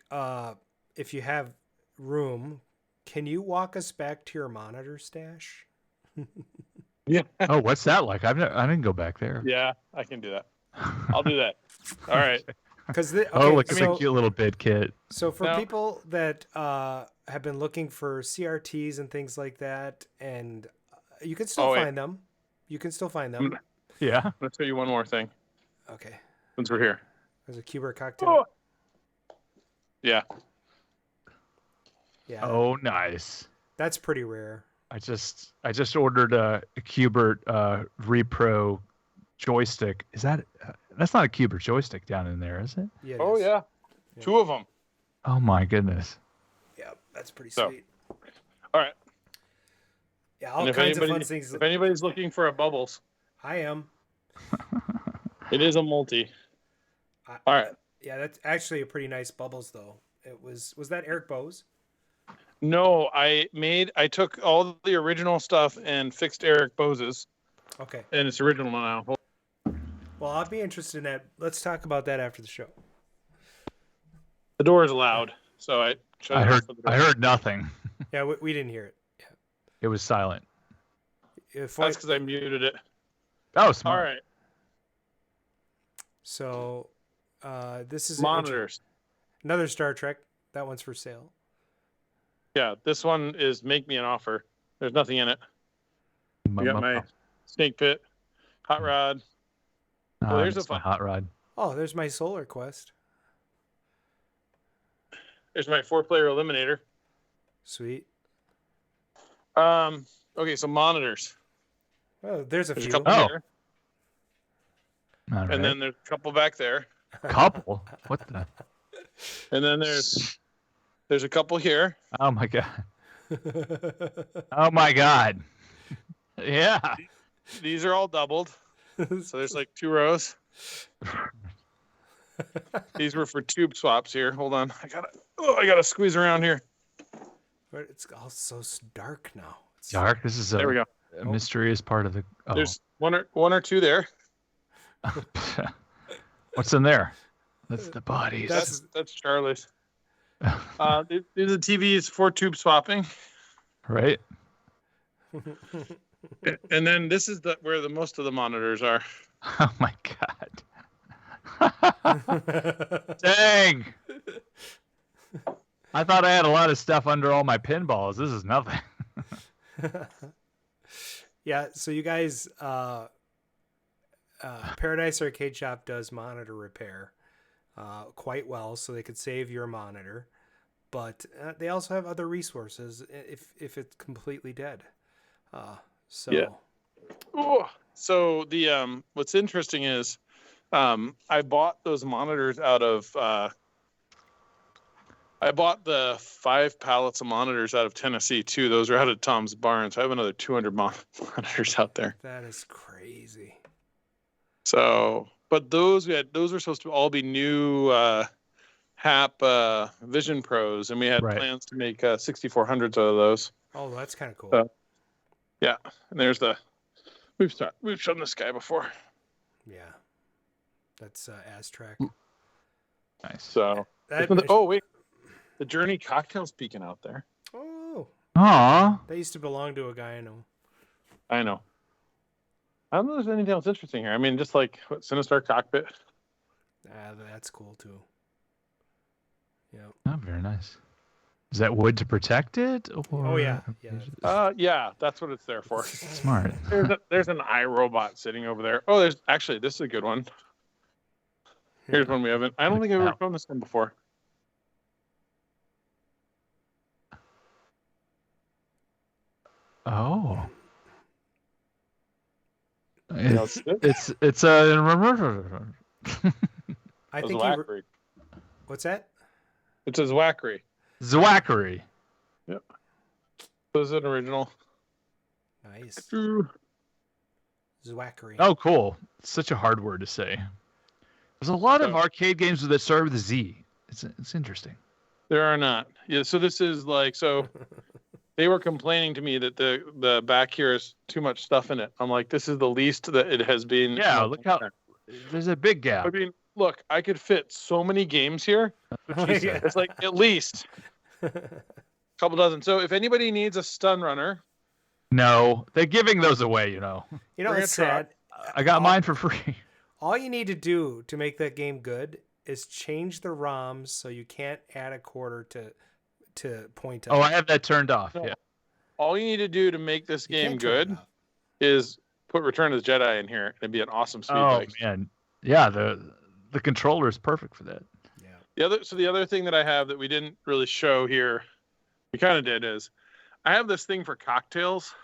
if you have room, can you walk us back to your monitor stash? Yeah. Oh, what's that like? I didn't go back there. Yeah, I can do that. I'll do that. All right. Because it's a cute little bid kit. So for people that have been looking for CRTs and things like that, and you can still find them. You can still find them. Yeah. Let's show you one more thing. Okay. Since we're here. There's a Cuber cocktail. Oh. Yeah. Yeah. Oh, nice. That's pretty rare. I just ordered a Cubert Repro joystick. Is that that's not a Cubert joystick down in there, is it? Yeah. Yeah. Two of them. Oh my goodness. Yeah, that's pretty sweet. All right. Yeah, all kinds of fun things. If anybody's looking for a Bubbles, I am. It is a multi. All right. Yeah, that's actually a pretty nice Bubbles though. It was that Eric Bose? No, I took all the original stuff and fixed Eric Bose's. Okay. And it's original now. Well, I'll be interested in that. Let's talk about that after the show. The door is loud, so I heard nothing. Yeah, we didn't hear it. Yeah. It was silent. That's because I muted it. Oh, smart. All right. So, this is monitors. Another Star Trek. That one's for sale. Yeah, this one is make me an offer. There's nothing in it. I got my snake pit, hot rod. Oh, there's my hot rod. Oh, there's my Solar Quest. There's my 4-player eliminator. Sweet. Okay, so monitors. Oh, there's a few. Couple here. All right. And then there's a couple back there. Couple? What the? And then there's a couple here. Oh my god. Oh my god. Yeah. These are all doubled. So there's like 2 rows. These were for tube swaps here. Hold on. I gotta squeeze around here. But it's all so dark now. It's dark. This is there we go. A mysterious part of the. Oh. There's one or two there. What's in there? That's the bodies. That's Charlie's. These are the TVs for tube swapping. Right. And then this is where the most of the monitors are. Oh my god. Dang. I thought I had a lot of stuff under all my pinballs. This is nothing. Yeah, so you guys, Paradise Arcade Shop does monitor repair quite well, so they could save your monitor. But they also have other resources if it's completely dead. Yeah. Ooh. So the what's interesting is I bought those monitors out of I bought the 5 pallets of monitors out of Tennessee too. Those are out of Tom's Barn. So I have another 200 monitors out there. That is crazy. So, but those were supposed to all be new HAP Vision Pros, and we had plans to make 6400s out of those. Oh, that's kind of cool. Yeah, and there's we've shown this guy before. Yeah, that's Aztrack. Nice. So, wait, the Journey cocktail's peeking out there. Oh. Aww. They used to belong to a guy I know. I know. I don't know if there's anything else interesting here. I mean, just like Sinistar Cockpit. That's cool too. Yeah. Oh, very nice. Is that wood to protect it? Or... Oh yeah. Yeah, that's what it's there for. Smart. There's an iRobot sitting over there. Oh, this is a good one. Here's one we haven't. I don't think I've ever shown this one before. Oh. It's a. I think what's that? It's a Zwackery. Zwackery. Yep. So is it original? Nice. Zwackery. Oh, cool. It's such a hard word to say. There's a lot of arcade games that start with a Z. It's interesting. There are not. Yeah. So this is like They were complaining to me that the back here is too much stuff in it. I'm like, this is the least that it has been. Yeah, look how there's a big gap. I mean, look, I could fit so many games here. It's like at least a couple dozen. So if anybody needs a stun runner. No, they're giving those away, You know what's sad? I got mine for free. All you need to do to make that game good is change the ROMs so you can't add a quarter to point up. Oh, I have that turned off. Yeah. All you need to do to make this game good is put Return of the Jedi in here, and it'd be an awesome speed bike. Oh man, yeah, the controller is perfect for that. Yeah. The other thing that I have that we didn't really show here, we kind of did, is I have this thing for cocktails.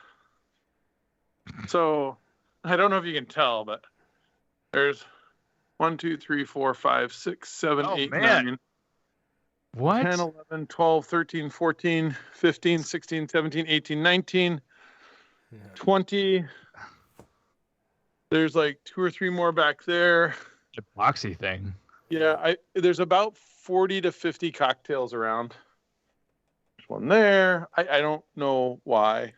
So I don't know if you can tell, but there's 1, 2, 3, 4, 5, 6, 7, 8, 9. What? 10, 11, 12, 13, 14, 15, 16, 17, 18, 19, 20. There's like 2 or 3 more back there. The boxy thing. Yeah, there's about 40 to 50 cocktails around. There's one there. I don't know why.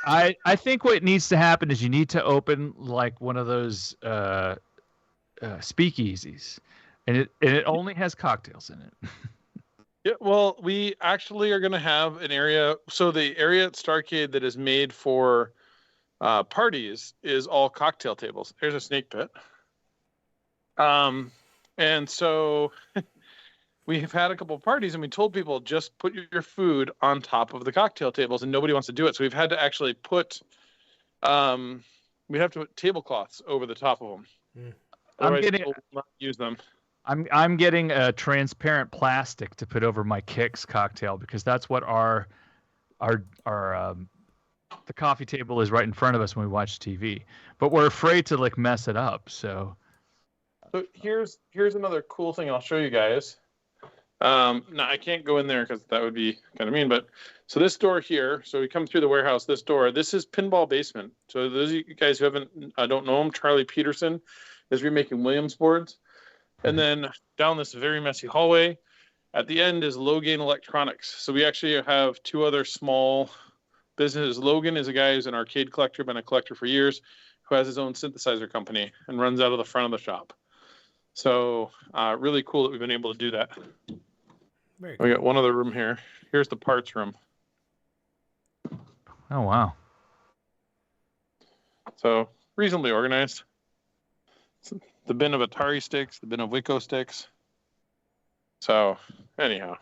I think what needs to happen is you need to open like one of those speakeasies. And it only has cocktails in it. Yeah, well, we actually are going to have an area. So the area at Starcade that is made for parties is all cocktail tables. There's a snake pit. And so we have had a couple of parties, and we told people just put your food on top of the cocktail tables, and nobody wants to do it. So we've had to actually put tablecloths over the top of them. Use them. I'm getting a transparent plastic to put over my Kix cocktail because that's what our the coffee table is right in front of us when we watch TV. But we're afraid to like mess it up. So here's another cool thing I'll show you guys. Now I can't go in there because that would be kind of mean. But so this door here, so we come through the warehouse. This door, this is Pinball Basement. So those of you guys who don't know him, Charlie Peterson is remaking Williams boards. And then down this very messy hallway, at the end is Logan Electronics. So we actually have 2 other small businesses. Logan is a guy who's an arcade collector, been a collector for years, who has his own synthesizer company and runs out of the front of the shop. So really cool that we've been able to do that. Very cool. We got one other room here. Here's the parts room. Oh, wow. So reasonably organized. The bin of Atari sticks, the bin of Wico sticks. So, anyhow.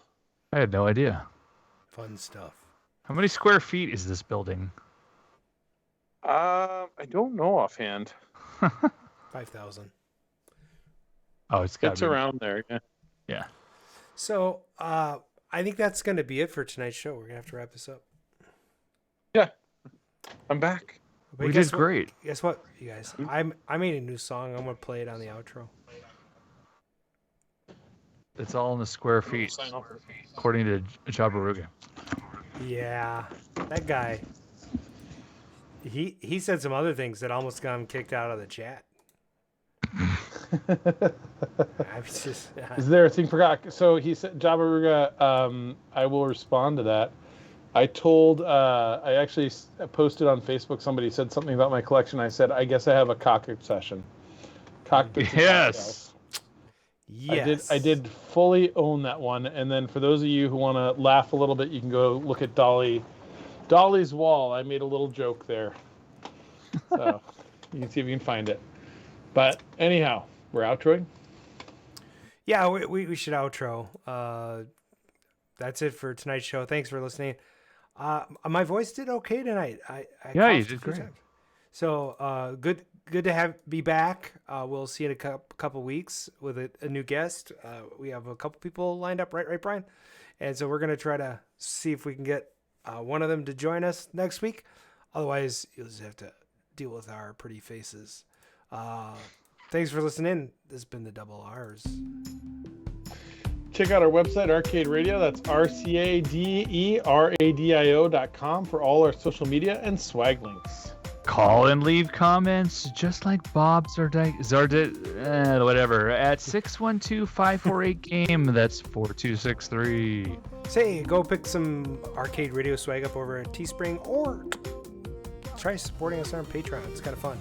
I had no idea. Fun stuff. How many square feet is this building? I don't know offhand. 5,000. Oh, It's around there. Yeah. Yeah. So I think that's going to be it for tonight's show. We're going to have to wrap this up. Yeah. I'm back. But We did great. Guess what, you guys? I made a new song. I'm going to play it on the outro. It's all in the square feet, according to Jabaruga. Yeah, that guy. He said some other things that almost got him kicked out of the chat. I was just, Is there a thing forgot? So he said, Jabaruga, I will respond to that. I told, I actually posted on Facebook, somebody said something about my collection. I said, I guess I have a cock obsession. Cockpits. Yes. Yes. I did fully own that one. And then for those of you who want to laugh a little bit, you can go look at Dolly's wall. I made a little joke there. So you can see if you can find it. But anyhow, we're outroing. Yeah, we should outro. That's it for tonight's show. Thanks for listening. My voice did okay tonight. I yeah, you coughed a did few great. times. So good to be back. We'll see you in a couple weeks with a new guest. We have a couple people lined up, right, Brian? And so we're gonna try to see if we can get one of them to join us next week. Otherwise, you'll just have to deal with our pretty faces. Thanks for listening. This has been the Double R's. Check out our website, Arcade Radio. That's RcadeRadio.com for all our social media and swag links. Call and leave comments, just like Bob whatever, at 612-548-GAME. That's 4263. Say, go pick some Arcade Radio swag up over at Teespring, or try supporting us on Patreon. It's kind of fun.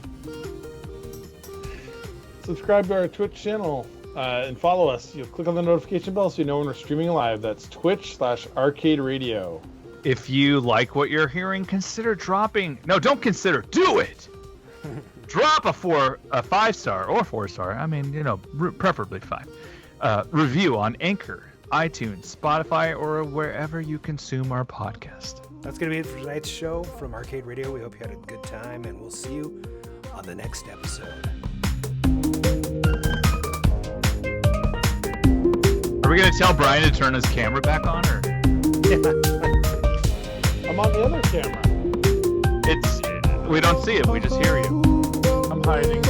Subscribe to our Twitch channel and follow us. You'll click on the notification bell so you know when we're streaming live. That's Twitch/ArcadeRadio. If you like what you're hearing, consider dropping. No, don't consider. Do it. Drop a 5-star or 4-star. I mean, preferably 5. Review on Anchor, iTunes, Spotify, or wherever you consume our podcast. That's going to be it for tonight's show from Arcade Radio. We hope you had a good time, and we'll see you on the next episode. Are we going to tell Brian to turn his camera back on, or? I'm on the other camera. We don't see it. We just hear you. I'm hiding.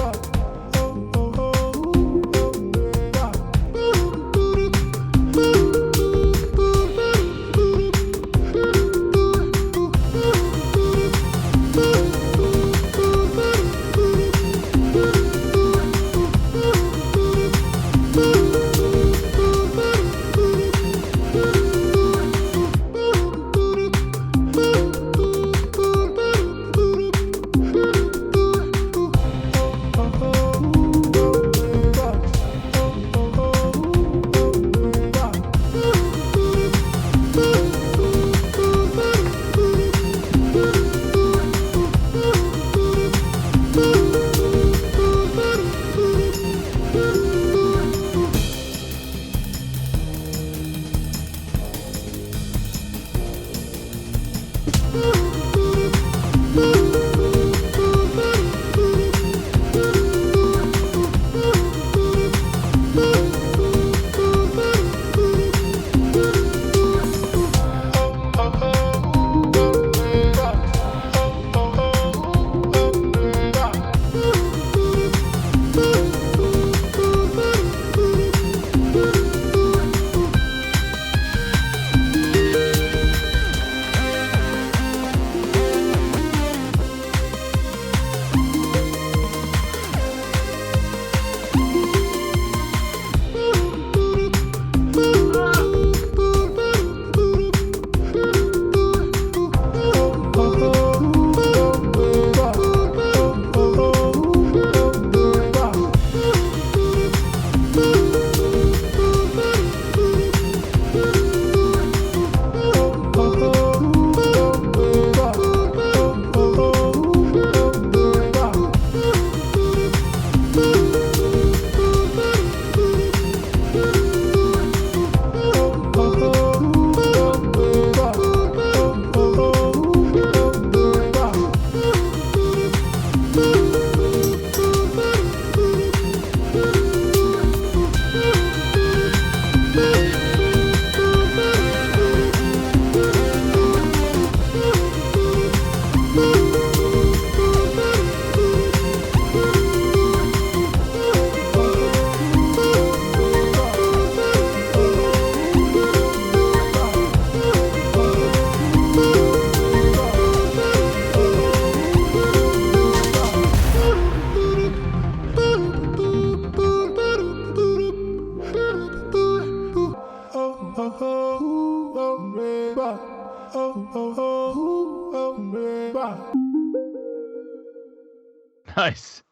Nice.